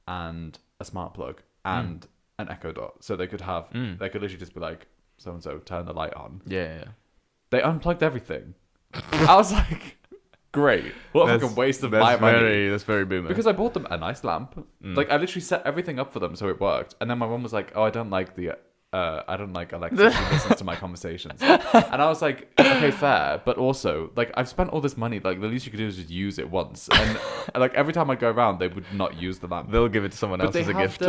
and a smart plug and an Echo Dot, so they could have they could literally just be like, so and so, turn the light on. Yeah. They unplugged everything. I was like, great, what a fucking waste of my money. That's very boomer. Because I bought them a nice lamp. Like I literally set everything up for them so it worked, and then my mum was like, oh, I don't like Alexa. She listens to my conversations. And I was like, okay, fair. But also, like, I've spent all this money. Like, the least you could do is just use it once. And, like, every time I go around, they would not use the lamp. They'll give it to someone else as a gift.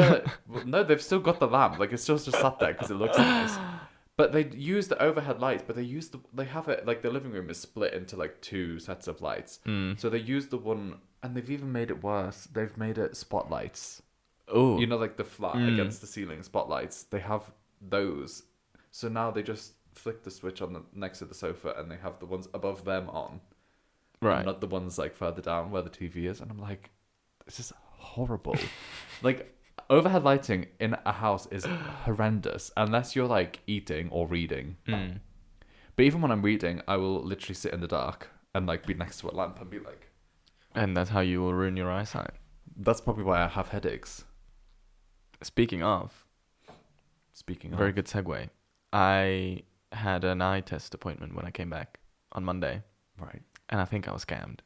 No, they've still got the lamp. Like, it's just sat there because it looks nice. But they use the overhead lights, but they have it, like, the living room is split into, like, 2 sets of lights. So they use the one, and they've even made it worse. They've made it spotlights. Oh. You know, like, the flat against the ceiling spotlights. They have those, so now they just flick the switch on the next to the sofa, and they have the ones above them on, right? Not the ones like further down where the TV is. And I'm like, this is horrible. Like, overhead lighting in a house is horrendous unless you're like eating or reading. But even when I'm reading, I will literally sit in the dark and like be next to a lamp and be like, and that's how you will ruin your eyesight. That's probably why I have headaches. Speaking of, very good segue. I had an eye test appointment when I came back on Monday. Right. And I think I was scammed.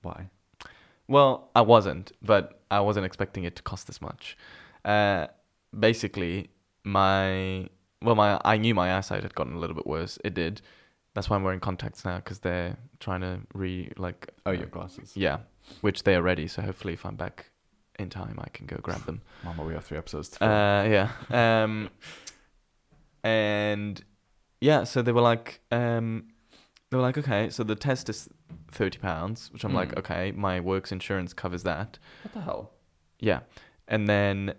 Why? Well, I wasn't, but I wasn't expecting it to cost this much. Basically, I knew my eyesight had gotten a little bit worse. It did. That's why I'm wearing contacts now, because they're trying to your glasses. Yeah, which they are ready. So hopefully, if I'm back in time, I can go grab them. Mama, we have 3 episodes to film. Yeah. And yeah, so they were like, okay, so the test is £30, which I'm like, okay, my work's insurance covers that. What the hell? Yeah. And then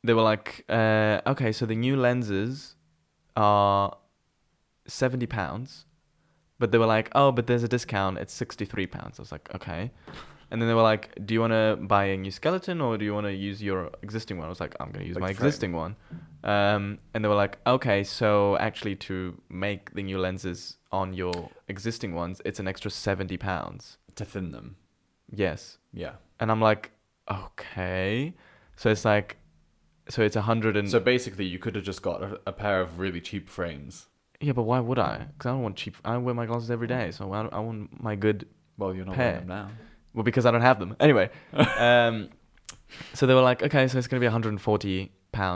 they were like, okay, so the new lenses are £70, but they were like, oh, but there's a discount, it's £63. I was like, okay. And then they were like, do you want to buy a new skeleton or do you want to use your existing one? I was like, I'm going to use my existing one. And they were like, okay, so actually to make the new lenses on your existing ones, it's an extra £70. To thin them. Yes. Yeah. And I'm like, okay. So it's like, so it's 100 and... So basically you could have just got a pair of really cheap frames. Yeah, but why would I? Because I don't want cheap... I wear my glasses every day, so I want my good Well, you're not pair. wearing them now. Well, because I don't have them. Anyway, so they were like, okay, so it's going to be £140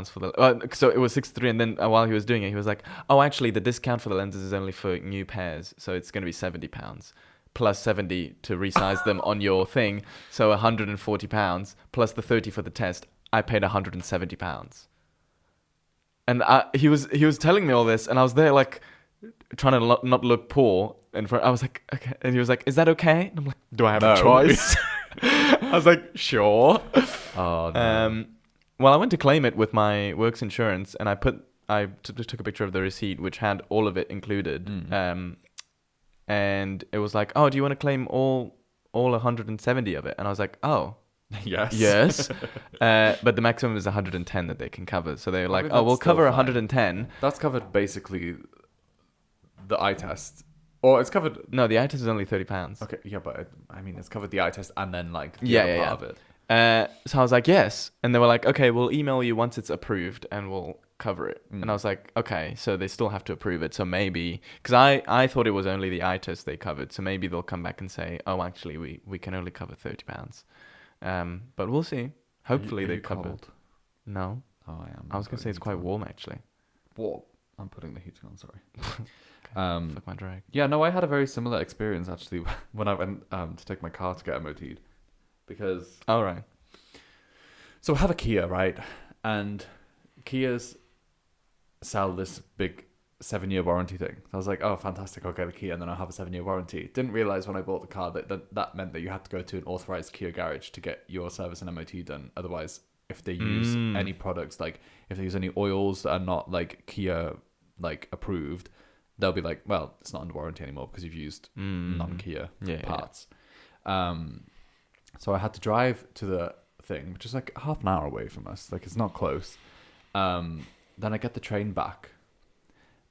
for the... so it was 63, and then while he was doing it, he was like, oh, actually, the discount for the lenses is only for new pairs, so it's going to be £70, plus 70 to resize them on your thing, so £140, plus the 30 for the test. I paid £170. And he was telling me all this, and I was there, like, trying to not look poor. And I was like, okay. And he was like, is that okay? And I'm like, do I have a choice? I was like, sure. Oh, no. Well, I went to claim it with my works insurance, and I took a picture of the receipt, which had all of it included. And it was like, oh, do you want to claim all 170 of it? And I was like, oh. Yes. But the maximum is 110 that they can cover. So they're like, oh, we'll cover 110. That's covered basically the eye test. Or it's covered... No, the eye test is only £30. Okay, yeah, but I mean, it's covered the eye test and then like the other part of it. So I was like, yes. And they were like, okay, we'll email you once it's approved and we'll cover it. And I was like, okay, so they still have to approve it. So maybe... Because I thought it was only the eye test they covered. So maybe they'll come back and say, oh, actually, we can only cover £30. But we'll see. Hopefully they cover... Cold? No. Oh, I am. I was going to say it's quite warm, actually. Warm? I'm putting the heating on, sorry. Fuck my drag. Yeah, no, I had a very similar experience actually when I went to take my car to get MOT'd, because oh right, So I have a Kia, right? And Kias sell this big 7-year warranty thing. So I was like, oh, fantastic, I'll get a Kia and then I'll have a 7-year warranty. Didn't realize when I bought the car that meant that you had to go to an authorized Kia garage to get your service and MOT done. Otherwise, if they use any products, like if they use any oils that are not like Kia like approved, they'll be like, well, it's not under warranty anymore because you've used non-Kia parts. So I had to drive to the thing, which is like half an hour away from us. Like, it's not close. Then I get the train back.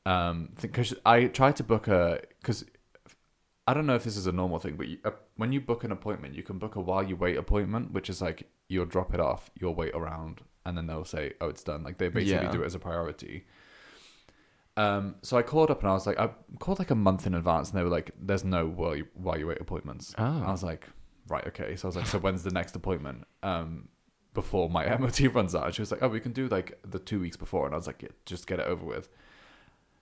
Because I tried to book because I don't know if this is a normal thing, but when you book an appointment, you can book a while you wait appointment, which is like you'll drop it off, you'll wait around, and then they'll say, oh, it's done. Like, they basically do it as a priority. So I called up and I called like a month in advance, and they were like, there's no while you wait appointments. I was like, right, okay. So I was like, so when's the next appointment? Before my MOT runs out. And she was like, oh, we can do like the 2 weeks before. And I was like, yeah, just get it over with.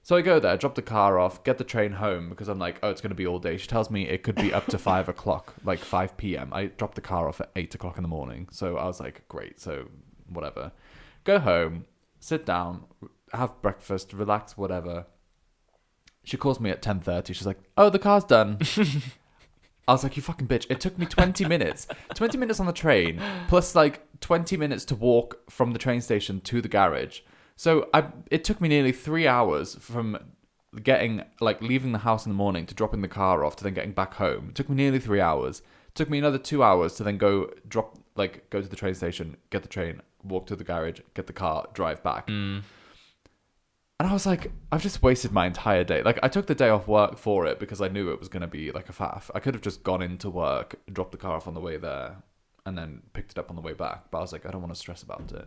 So I go there, drop the car off, get the train home because I'm like, oh, it's going to be all day. She tells me it could be up to 5 o'clock, like 5 p.m. I dropped the car off at 8 o'clock in the morning. So I was like, great. So whatever. Go home, sit down, have breakfast, relax, whatever. She calls me at 10:30. She's like, oh, the car's done. I was like, you fucking bitch. It took me 20 minutes. 20 minutes on the train, plus like 20 minutes to walk from the train station to the garage. So it took me nearly 3 hours from leaving the house in the morning to dropping the car off to then getting back home. It took me nearly 3 hours. It took me another 2 hours to then go to the train station, get the train, walk to the garage, get the car, drive back. And I was like, I've just wasted my entire day. Like, I took the day off work for it because I knew it was going to be like a faff. I could have just gone into work, dropped the car off on the way there, and then picked it up on the way back. But I was like, I don't want to stress about it.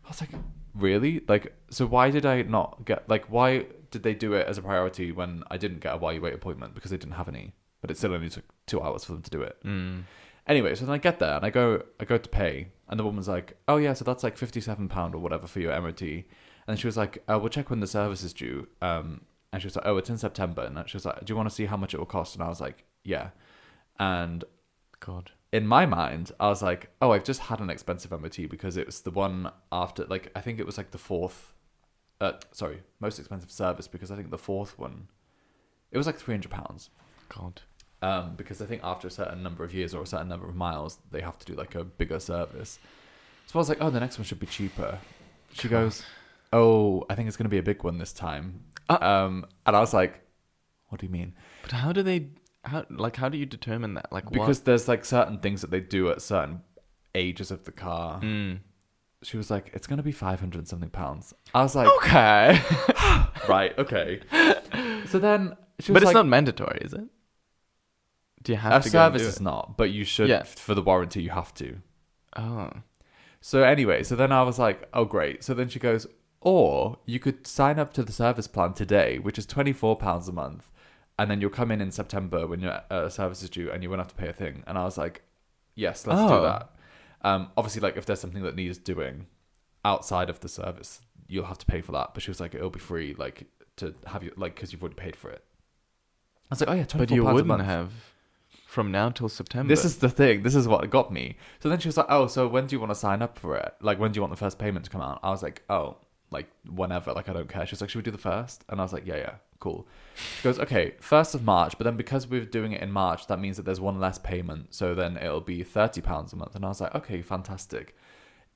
I was like, really? Like, so why did I not get, like, why did they do it as a priority when I didn't get a while you wait appointment? Because they didn't have any. But it still only took 2 hours for them to do it. Anyway, so then I get there and I go to pay. And the woman's like, oh yeah, so that's like £57 or whatever for your MOT. And then she was like, we'll check when the service is due. And she was like, oh, it's in September. And she was like, do you want to see how much it will cost? And I was like, yeah. And God, in my mind, I was like, oh, I've just had an expensive MOT because it was the one after, like, I think it was like the fourth, most expensive service, because I think the fourth one, it was like £300. God. Because I think after a certain number of years or a certain number of miles, they have to do like a bigger service. So I was like, oh, the next one should be cheaper. She goes, oh, I think it's going to be a big one this time. And I was like, what do you mean? But how do you determine that? Like, because there's like certain things that they do at certain ages of the car. She was like, it's going to be 500 and something pounds. I was like, okay. Right, okay. So then she was but it's like, not mandatory, is it? Do you have to go service and do is not, but you should, for the warranty, you have to. Oh. So anyway, so then I was like, oh, great. So then she goes, or you could sign up to the service plan today, which is £24 a month. And then you'll come in September when your service is due and you won't have to pay a thing. And I was like, yes, let's do that. Obviously, like, if there's something that needs doing outside of the service, you'll have to pay for that. But she was like, it'll be free, like, to have you, like, because you've already paid for it. I was like, oh yeah, £24 a month. But you wouldn't have from now till September. This is the thing. This is what got me. So then she was like, oh, so when do you want to sign up for it? Like, when do you want the first payment to come out? I was like, oh, like, whenever. Like, I don't care. She was like, should we do the first? And I was like, yeah, cool. She goes, okay, 1st of March. But then because we're doing it in March, that means that there's one less payment. So then it'll be £30 a month. And I was like, okay, fantastic.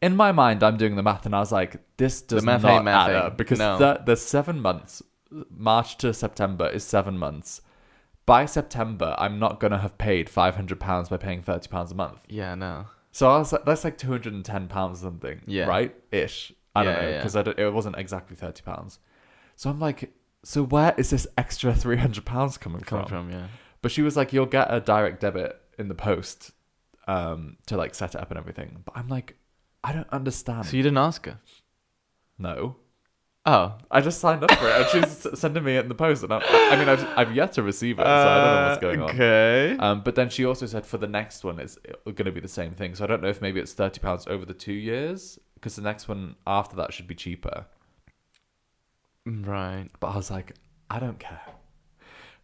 In my mind, I'm doing the math. And I was like, this does not add up. Because there's 7 months. March to September is 7 months. By September, I'm not going to have paid £500 by paying £30 a month. Yeah, no. So I was like, that's like £210 or something, right? Ish. I don't know, because it wasn't exactly £30. So I'm like, so where is this extra £300 coming from? Yeah. But she was like, you'll get a direct debit in the post to like set it up and everything. But I'm like, I don't understand. So you didn't ask her? No. Oh, I just signed up for it, and she's sending me it in the post, and I've yet to receive it, so I don't know what's going on. Okay. But then she also said for the next one it's going to be the same thing, so I don't know if maybe it's £30 over the 2 years, because the next one after that should be cheaper. Right. But I was like, I don't care.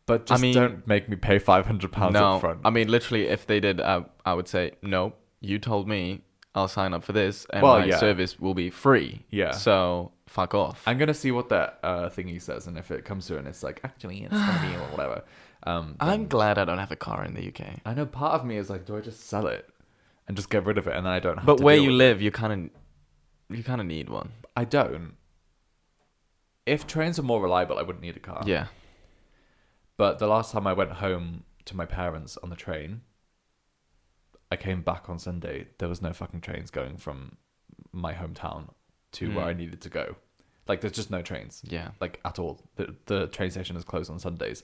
But just don't make me pay £500 up front. I mean, literally, if they did, I would say, no, you told me, I'll sign up for this, and Well, my yeah. service will be free. Yeah. So fuck off. I'm gonna see what that thingy says, and if it comes through and it's like actually it's gonna be or whatever. I'm then- glad I don't have a car in the UK. I know part of me is like, do I just sell it and just get rid of it, and then I don't have But to where deal you with live, you kind of need one. it? I don't. If trains were more reliable, I wouldn't need a car. Yeah. But the last time I went home to my parents on the train, I came back on Sunday. There was no fucking trains going from my hometown to where I needed to go. Like, there's just no trains. Yeah. Like, at all. The train station is closed on Sundays.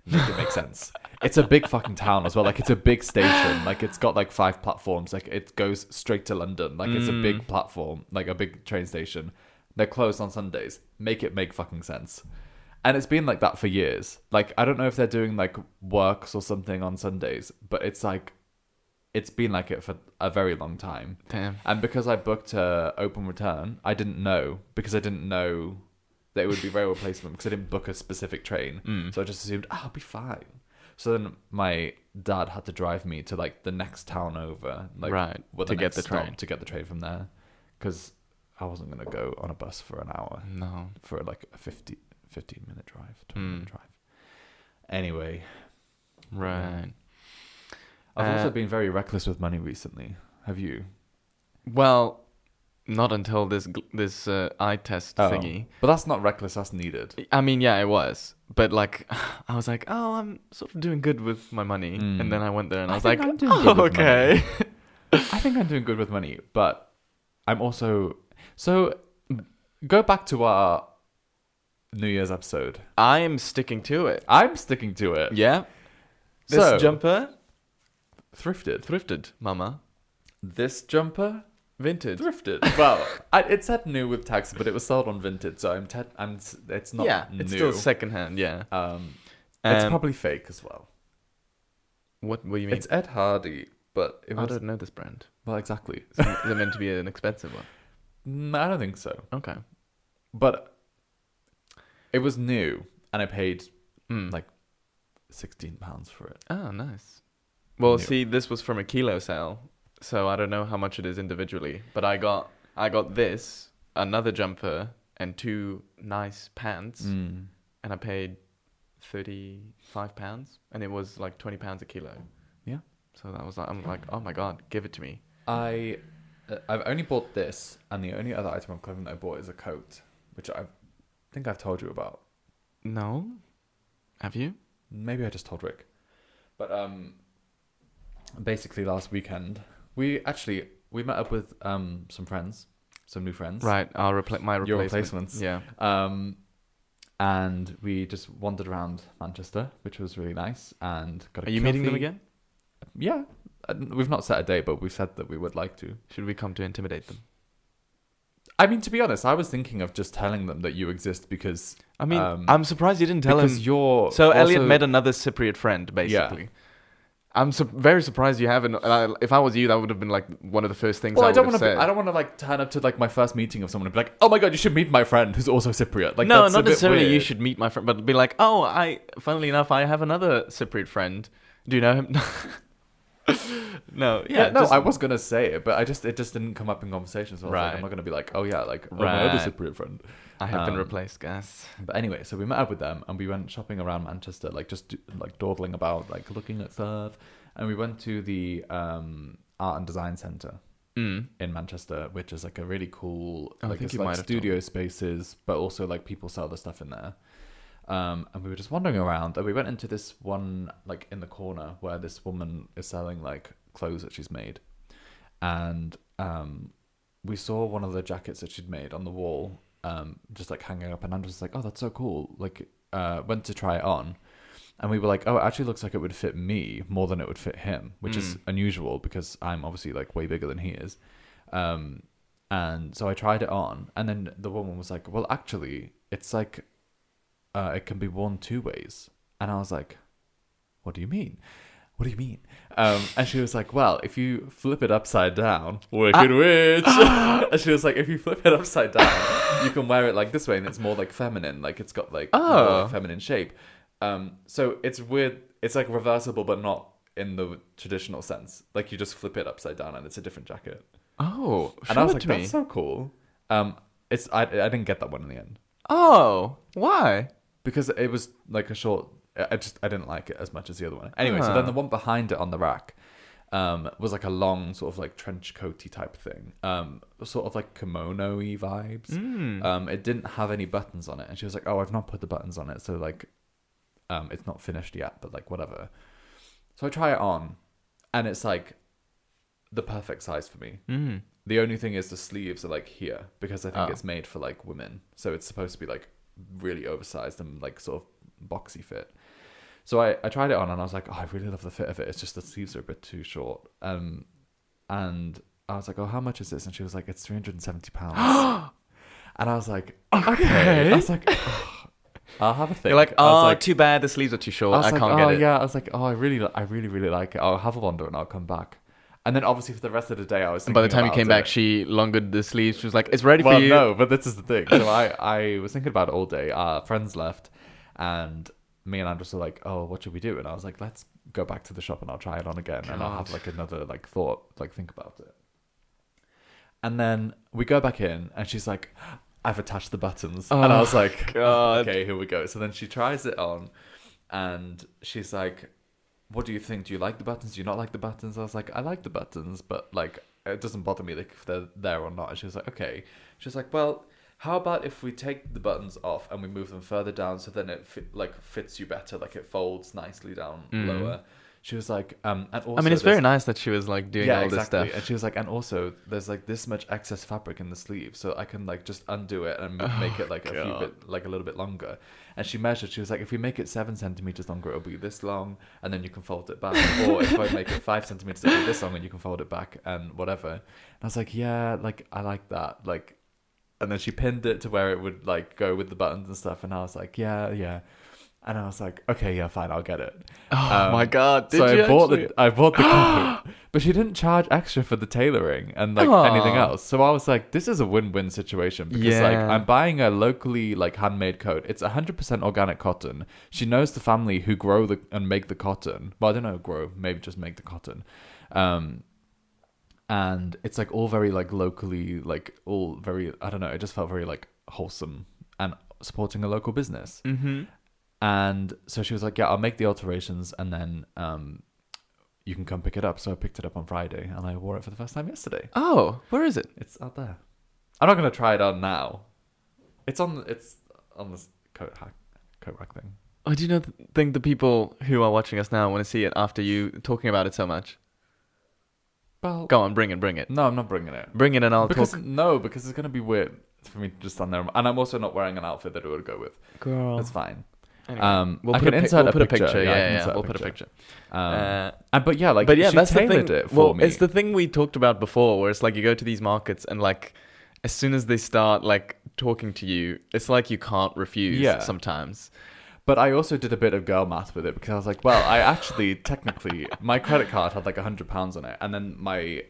Make it make sense. It's a big fucking town as well. Like, it's a big station. Like, it's got like 5 platforms. Like, it goes straight to London. Like, it's a big platform, like a big train station. They're closed on Sundays. Make it make fucking sense. And it's been like that for years. Like, I don't know if they're doing like works or something on Sundays, but it's like, it's been like it for a very long time. Damn. And because I booked a open return, I didn't know, because I didn't know that it would be rail replacement, because I didn't book a specific train. So I just assumed, I'll be fine. So then my dad had to drive me to like the next town over, like Right, well, to get next the stop train. to get the train from there, because I wasn't gonna go on a bus for an hour No. for like a 15-minute drive, 20-minute drive. Anyway, Right. I've also been very reckless with money recently. Have you? Well, not until this eye test thingy. But that's not reckless. That's needed. I mean, yeah, it was. But like, I was like, oh, I'm sort of doing good with my money. And then I went there and I was like, think I'm doing good oh, with okay. I think I'm doing good with money, but I'm also... So, go back to our New Year's episode. I am sticking to it. I'm sticking to it. Yeah. This So- jumper, Thrifted. mama. This jumper? Vintage. Thrifted. Well, it said new with tax, but it was sold on Vinted, so it's not Yeah, new. it's still secondhand, yeah. It's probably fake as well. What do you mean? It's Ed Hardy, but it I was... don't know this brand. Well, exactly. Is it meant to be an expensive one? I don't think so. Okay. But it was new, and I paid like £16 for it. Oh, nice. Well, New. see, this was from a kilo sale, so I don't know how much it is individually. But I got this, another jumper, and 2 nice pants, and I paid £35, and it was like £20 a kilo. Yeah. So that was like, I'm like, oh my god, give it to me. I've only bought this, and the only other item of clothing that I bought is a coat, which I think I've told you about. No, have you? Maybe I just told Rick. But basically last weekend we met up with some friends, some new friends. Right, my replacement. Your replacements. Yeah. And we just wandered around Manchester, which was really nice, and got a Are you meeting them coffee. again? Yeah. We've not set a date, but we've said that we would like to. Should we come to intimidate them? I mean, to be honest, I was thinking of just telling them that you exist because... I mean, I'm surprised you didn't tell him. Because you're... So also, Elliot met another Cypriot friend, basically. Yeah. I'm very surprised you haven't. If I was you, that would have been like one of the first things Well, I don't would want have to. said. I don't want to like turn up to like my first meeting of someone and be like, "Oh my god, you should meet my friend who's also Cypriot." Like, no, that's not a bit necessarily. weird. You should meet my friend, but be like, "Oh, funnily enough, I have another Cypriot friend. Do you know him?" No, Yeah, no, I was gonna say it, but it just didn't come up in conversation. So I was like, Right. I'm not gonna be like, "Oh yeah, like my Right. other Cypriot friend." I have been replaced, guys. But anyway, so we met up with them and we went shopping around Manchester, like just like dawdling about, like looking at stuff, and we went to the Art and Design Centre in Manchester, which is like a really cool, I like think it's you might like have studio spaces, but also like people sell the stuff in there. And we were just wandering around, and we went into this one like in the corner where this woman is selling like clothes that she's made, and we saw one of the jackets that she'd made on the wall, just like hanging up, and Andrew was like, "Oh, that's so cool!" Like, went to try it on, and we were like, "Oh, it actually looks like it would fit me more than it would fit him," which is unusual because I'm obviously like way bigger than he is. And so I tried it on, and then the woman was like, "Well, actually, it's like it can be worn 2 ways," and I was like, "What do you mean? What do you mean?" And she was like, "Well, if you flip it upside down, wicked witch." And she was like, "If you flip it upside down, you can wear it like this way, and it's more like feminine. Like it's got like more like feminine shape." So it's weird. It's like reversible, but not in the traditional sense. Like you just flip it upside down, and it's a different jacket. Oh, And I was show it like, to me. that's so cool. I didn't get that one in the end Oh, why? because it was like a short. I didn't like it as much as the other one. Anyway, so then the one behind it on the rack was like a long sort of like trench coaty type thing, sort of like kimono-y vibes. It didn't have any buttons on it, and she was like, "Oh, I've not put the buttons on it, so like, it's not finished yet, but like whatever." So I try it on, and it's like the perfect size for me. The only thing is the sleeves are like here because I think it's made for like women, so it's supposed to be like really oversized and like sort of boxy fit. So I tried it on and I was like, oh, I really love the fit of it. It's just the sleeves are a bit too short. And I was like, oh, how much is this? And she was like, it's £370. And I was like, okay. I was like, oh, I'll have a think. You're like, I was oh, like, too bad. The sleeves are too short. I like, can't get it. Yeah, I was like, oh, I really, really like it. I'll have a wander and I'll come back. And then obviously for the rest of the day, I was. And by the time you came back, she longered the sleeves. She was like, "It's ready for you." Well, no, but this is the thing. So I was thinking about it all day. Our friends left, and me and Andres were like, "Oh, what should we do?" And I was like, "Let's go back to the shop and I'll try it on again, and I'll have like another like thought, like think about it." And then we go back in, and she's like, "I've attached the buttons," and I was like, God. "Okay, here we go." So then she tries it on, and she's like, what do you think? Do you like the buttons? Do you not like the buttons? I was like, I like the buttons, but like it doesn't bother me like if they're there or not. And she was like, okay. She was like, well, how about if we take the buttons off and we move them further down so then it fits you better, like it folds nicely down lower. She was like, and also I mean, it's very nice that she was like doing all this stuff. And she was like, and also there's like this much excess fabric in the sleeve, so I can like just undo it and make it like a little bit longer. And she measured. She was like, if we make it 7 centimeters longer, it'll be this long, and then you can fold it back. Or if I make it 5 centimeters, it'll be this long, and you can fold it back and whatever. And I was like, yeah, like I like that, like. And then she pinned it to where it would like go with the buttons and stuff, and I was like, yeah. And I was like, okay, yeah, fine, I'll get it. Oh my God! So I bought the coat, but she didn't charge extra for the tailoring and like anything else. So I was like, this is a win-win situation because like I'm buying a locally like handmade coat. It's 100% organic cotton. She knows the family who grow and make the cotton. Well, I don't know, maybe just make the cotton. And it's like all very like locally, like all very, I don't know. It just felt very like wholesome and supporting a local business. Mm-hmm. And so she was like, yeah, I'll make the alterations and then you can come pick it up. So I picked it up on Friday and I wore it for the first time yesterday. Oh, where is it? It's out there. I'm not going to try it on now. It's on this coat rack thing. Oh, do you not think the people who are watching us now want to see it after you talking about it so much? Well, go on, bring it. No, I'm not bringing it. Bring it and I'll talk. No, because it's going to be weird for me to just stand there. And I'm also not wearing an outfit that it would go with. Girl. That's fine. Anyway, we'll put a picture. Yeah, we'll put a picture. But yeah, she that's tailored the thing. it for me. It's the thing we talked about before, where it's like you go to these markets and like as soon as they start like talking to you, it's like you can't refuse sometimes. But I also did a bit of girl math with it because I was like, well, I actually technically my credit card had like £100 on it, and then my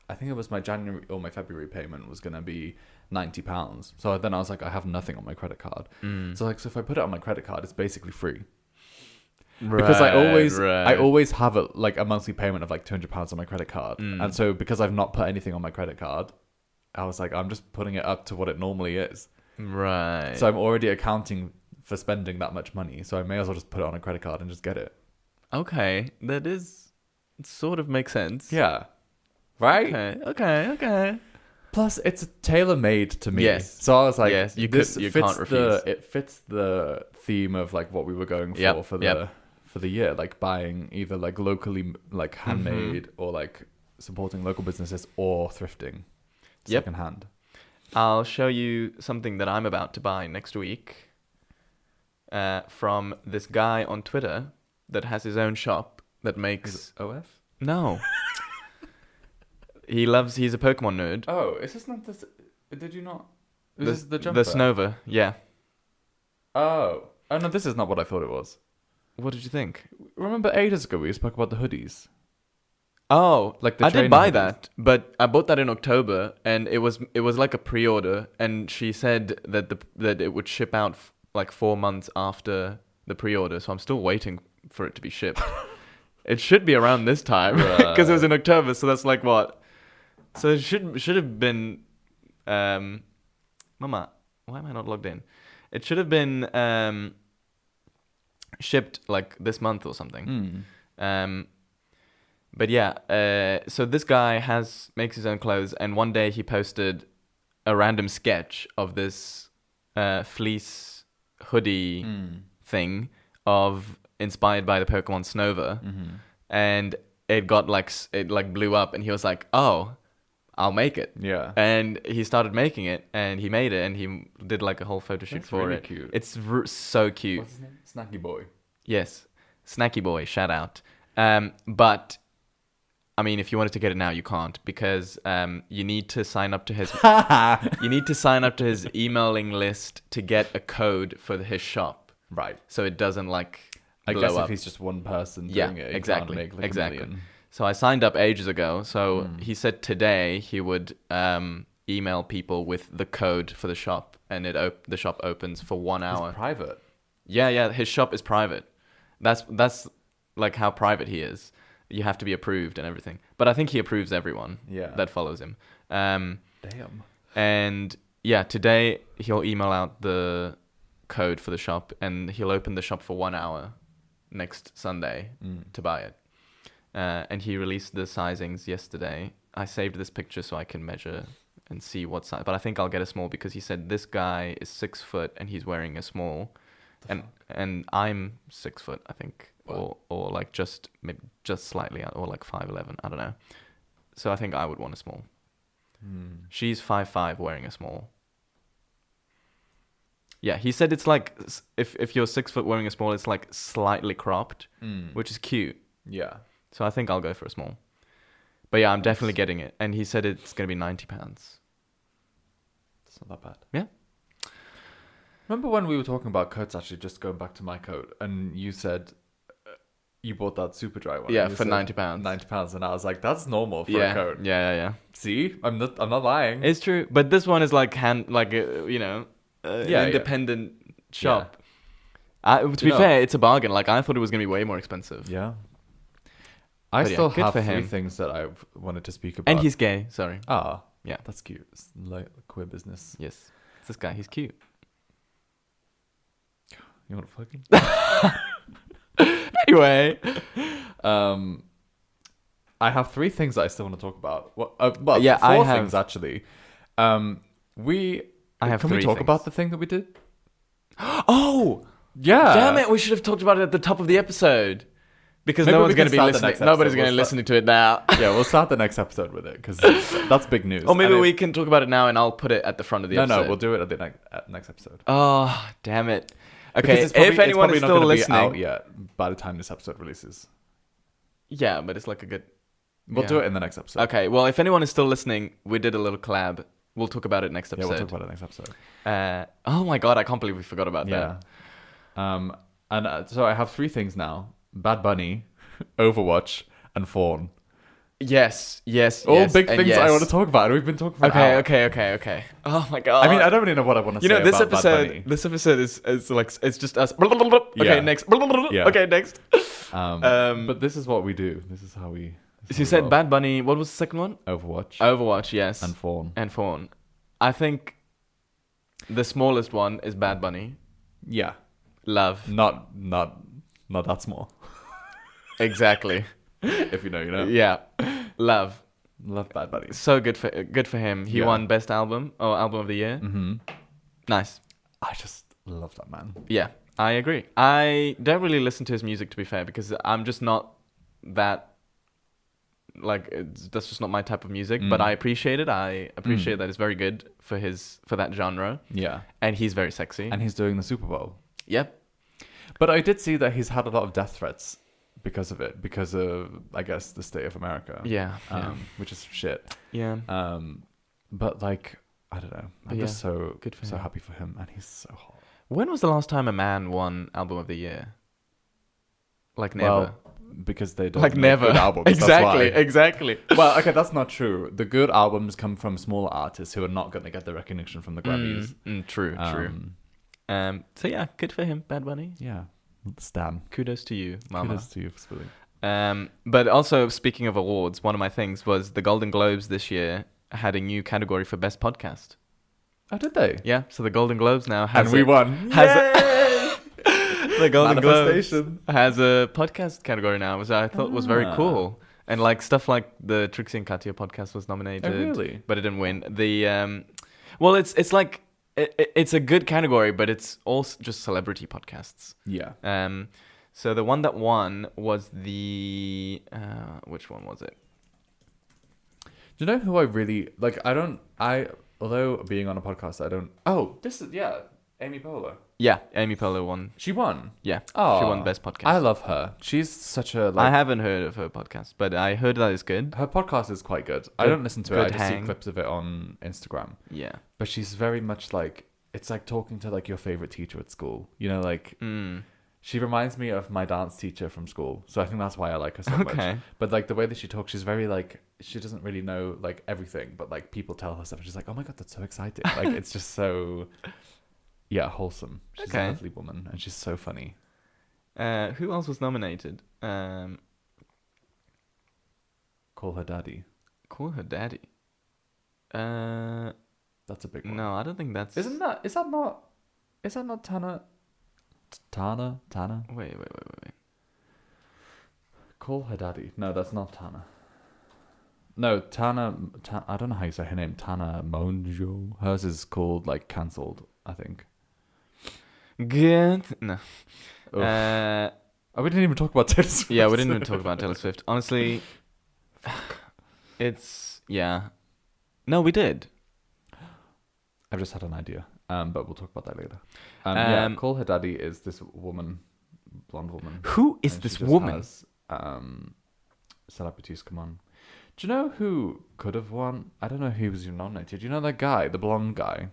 I think it was my January or my February payment was gonna be £90. So then I was like, I have nothing on my credit card. So like, so if I put it on my credit card, it's basically free. Because I always have a monthly payment of like £200 on my credit card, and so because I've not put anything on my credit card, I was like, I'm just putting it up to what it normally is. Right. So I'm already accounting for spending that much money, so I may as well just put it on a credit card and just get it. Okay, that is sort of makes sense. Yeah. Right? Okay. Plus, it's tailor-made to me. Yes. So I was like, yes, you can't refuse. It fits the theme of like what we were going for the year, like buying either like locally like handmade or like supporting local businesses or thrifting secondhand. I'll show you something that I'm about to buy next week from this guy on Twitter that has his own shop that makes OF? No. He's a Pokemon nerd. Oh, is this not this? Did you not? This the jumper? The Snova, yeah. Oh no, this is not what I thought it was. What did you think? Remember ages ago we spoke about the hoodies? Oh, like the I did buy hoodies. that, but I bought that in October, and it was like a pre-order, and she said that it would ship out like 4 months after the pre-order, so I'm still waiting for it to be shipped. It should be around this time because it was in October, so that's like what So it should have been, Mama, why am I not logged in? It should have been shipped like this month or something. But yeah, so this guy makes his own clothes, and one day he posted a random sketch of this fleece hoodie thing inspired by the Pokemon Snova, and it got it blew up, and he was like, "Oh, I'll make it." Yeah. And he started making it, and he made it, and he did like a whole photo shoot for really it. Cute. It's so cute. What's his name? Snacky Boy. Yes, Snacky Boy, shout out. But I mean, if you wanted to get it now, you can't, because you need to sign up to his emailing list to get a code for his shop. Right. So it doesn't like I blow guess up. if he's just one person doing it, he exactly, can't make like exactly. a million. So I signed up ages ago. So he said today he would email people with the code for the shop, and the shop opens for 1 hour. It's private. Yeah. His shop is private. That's like how private he is. You have to be approved and everything. But I think he approves everyone that follows him. Damn. And yeah, today he'll email out the code for the shop, and he'll open the shop for 1 hour next Sunday to buy it. And he released the sizings yesterday. I saved this picture so I can measure and see what size. But I think I'll get a small, because he said this guy is 6 foot and he's wearing a small. And I'm 6 foot, I think. Or like maybe just slightly, or like 5'11", I don't know. So I think I would want a small. She's 5'5", wearing a small. Yeah, he said it's like if you're 6 foot wearing a small, it's like slightly cropped, which is cute. Yeah. So I think I'll go for a small. But yeah, I'm definitely getting it. And he said it's going to be £90. It's not that bad. Yeah. Remember when we were talking about coats, actually, just going back to my coat, and you said you bought that super dry one. Yeah, you for said £90. £90, and I was like, that's normal for a coat. Yeah. See, I'm not lying. It's true, but this one is like an independent shop. To be fair, it's a bargain. Like I thought it was gonna be way more expensive. Yeah. I But still good have for 3 him. things that I wanted to speak about. And he's gay. Sorry. Yeah, that's cute. It's like queer business. Yes, it's this guy. He's cute. You want to fucking? Anyway, I have 3 things that I still want to talk about. Well, yeah, 4 I have- things actually. I have Can 3 we talk things. about the thing that we did? Oh, Yeah. damn it! We should have talked about it at the top of the episode, because Maybe no we one's can going to be start the listening. next Nobody's episode. going to We'll listen to it now. Yeah, we'll start the next episode with it, because that's big news. Or maybe And we can talk about it now, and I'll put it at the front of the episode. No, we'll do it at the next episode. Oh, damn it! Okay, Because it's probably- if anyone it's is probably still not gonna listening, be out yet by the time this episode releases. yeah, but it's like a good. We'll Yeah. do it in the next episode. Okay, well, if anyone is still listening, we did a little collab. We'll talk about it next Yeah, episode. we'll talk about it next episode. Oh my god, I can't believe we forgot about Yeah. that. And so I have 3 things now: Bad Bunny, Overwatch, and Fawn. Yes. All big and things yes. I want to talk about. We've been talking for an hour. Okay. Oh my god. I mean, I don't really know what I want to you say know, this about Bad Bunny. episode. This episode is like it's just us. Okay, Yeah. next. Yeah. Okay, next. But this is what we do. This is how we. So you said Bad Bunny. What was the second one? Overwatch. Overwatch. Yes. And Fawn. And Fawn. I think the smallest one is Bad Bunny. Yeah. Love. Not that small. Exactly. If you know, you know. Yeah. Love. Love Bad Bunny. So good for him. He Yeah. won Best Album or Album of the Year. Mm-hmm. Nice. I just love that man. Yeah, I agree. I don't really listen to his music, to be fair, because I'm just not that. That's just not my type of music. But I appreciate it. I appreciate that it's very good for that genre. Yeah. And he's very sexy. And he's doing the Super Bowl. Yep. But I did see that he's had a lot of death threats because of it, because of, I guess, the state of America. Yeah. Which is shit. Yeah. But like, I don't know. I'm just so good for so him. happy for him, and he's so hot. When was the last time a man won Album of the Year? Like never. Well, because they don't like make never. good albums. Exactly. That's why. Exactly. Well, okay, that's not true. The good albums come from smaller artists who are not going to get the recognition from the Grammys. True. So yeah, good for him, Bad Bunny. Yeah. Stan. Kudos to you, Mama. Kudos to you for spilling. But also, speaking of awards, one of my things was the Golden Globes this year had a new category for Best Podcast. Oh, did they? Yeah, so the Golden Globes now has And we won. the Golden Globes Manifestation. has a podcast category now, which I thought was very cool. And like stuff like the Trixie and Katya podcast was nominated, Oh, really? but it didn't win. The well, it's like it's a good category, but it's also just celebrity podcasts. Yeah. So the one that won was the which one was it? Do you know who I really like? Although being on a podcast, I don't. Oh, this is Amy Poehler. Yeah, Amy Poehler won. She won. Yeah, Oh, she won Best Podcast. I love her. She's such a. I haven't heard of her podcast, but I heard that it's good. Her podcast is quite good. I don't listen to it. I good just see hang. clips of it on Instagram. Yeah. But she's very much like it's like talking to like your favorite teacher at school. You know, like she reminds me of my dance teacher from school. So I think that's why I like her so much. But like the way that she talks, she's very like she doesn't really know like everything, but like people tell her stuff and she's like, "Oh my god, that's so exciting." Like it's just so wholesome. She's a lovely woman and she's so funny. Who else was nominated? Call her daddy. Call her daddy. That's a big one. No, I don't think that's. Is that not Tana? Tana? Wait. Call her daddy. No, that's not Tana. No, Tana. I don't know how you say her name. Tana Monjo. Hers is called like cancelled, I think. Good. No. We didn't even talk about Taylor Swift. Yeah, we didn't even talk about Taylor Swift. Honestly, it's No, we did. I've just had an idea. But we'll talk about that later. Call her daddy is this woman, blonde woman. Who is this woman? Has, celebrities come on. Do you know who could have won? I don't know who was nominated. Do you know that guy, the blonde guy?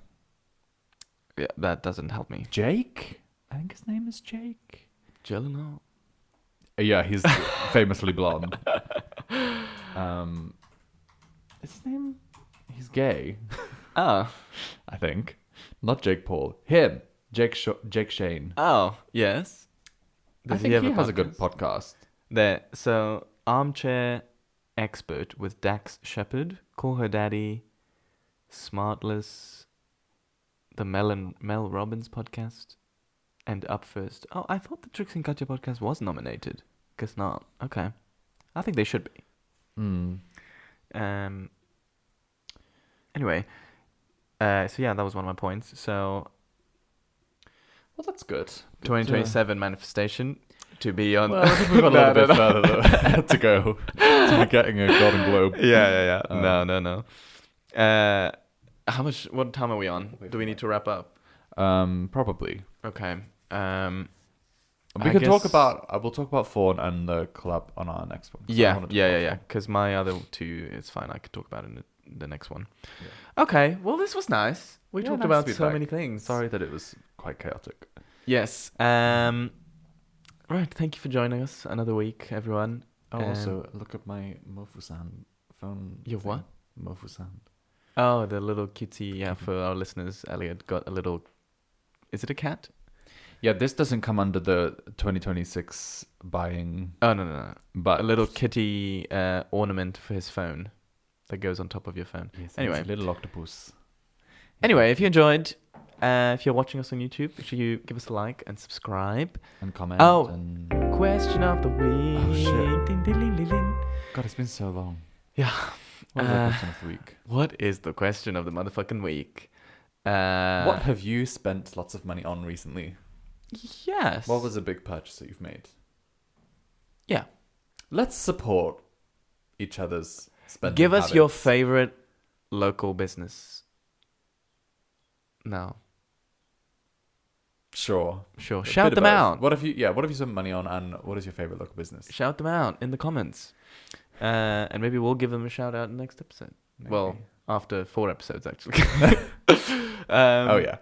Yeah, that doesn't help me. Jake? I think his name is Jake. Gyllenhaal. Yeah, he's famously blonde. Is his name? He's gay. Oh. I think. Not Jake Paul. Him. Jake Shane. Oh, yes. I think he has a good podcast. So, Armchair Expert with Dax Shepard, Call Her Daddy, Smartless, the Mel Robbins podcast, and Up First. Oh, I thought the Trixie and Katya podcast was nominated. Guess not. Okay. I think they should be. Anyway, so yeah, that was one of my points. So, well, that's good. 2027 manifestation to be on. Well, I think we've got a little bit further though, to go to be getting a Golden Globe. Yeah. No. How much? What time are we on? Do we need to wrap up? Probably. Okay. We'll talk about Fawn and the collab on our next one. Yeah. Because my other two, it's fine. I could talk about it in the next one. Yeah. Okay. Well, this was nice. We talked about so many things. Sorry that it was quite chaotic. Yes. Right. Thank you for joining us another week, everyone. Also, look at my Mofusan phone. Your what? Mofusan. Oh, the little cutesy. Yeah, for our listeners, Elliot got a little. Is it a cat? Yeah, this doesn't come under the 2026 buying. Oh no. But a little kitty ornament for his phone that goes on top of your phone. Yes, anyway, a little octopus. Anyway, if you enjoyed, if you're watching us on YouTube, make sure you give us a like and subscribe and comment. Question of the week. Oh shit! Ding, ding, ding, ding, ding. God, it's been so long. Yeah. What is the question of the week? What is the question of the motherfucking week? What have you spent lots of money on recently? Yes. What was a big purchase that you've made? Yeah. Let's support each other's spending Give us habits. your favorite local business. No. Sure. Shout them out. What have you spent money on, and what is your favorite local business? Shout them out in the comments. And maybe we'll give them a shout out in the next episode. Maybe. Well, after 4 episodes, actually. Oh, yeah.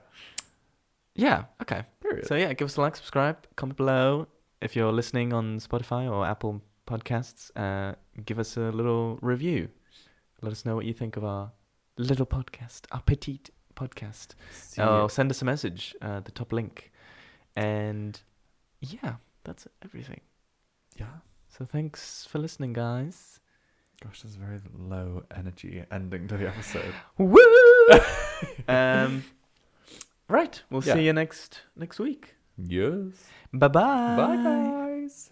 Yeah, okay. Period. So, yeah, give us a like, subscribe, comment below. If you're listening on Spotify or Apple Podcasts, give us a little review. Let us know what you think of our little podcast, our petite podcast. Or send us a message, the top link. And, yeah, that's everything. Yeah. So thanks for listening, guys. Gosh, there's a very low energy ending to the episode. Woo! Right, we'll Yeah. see you next week. Yes. Bye-bye. Bye, guys.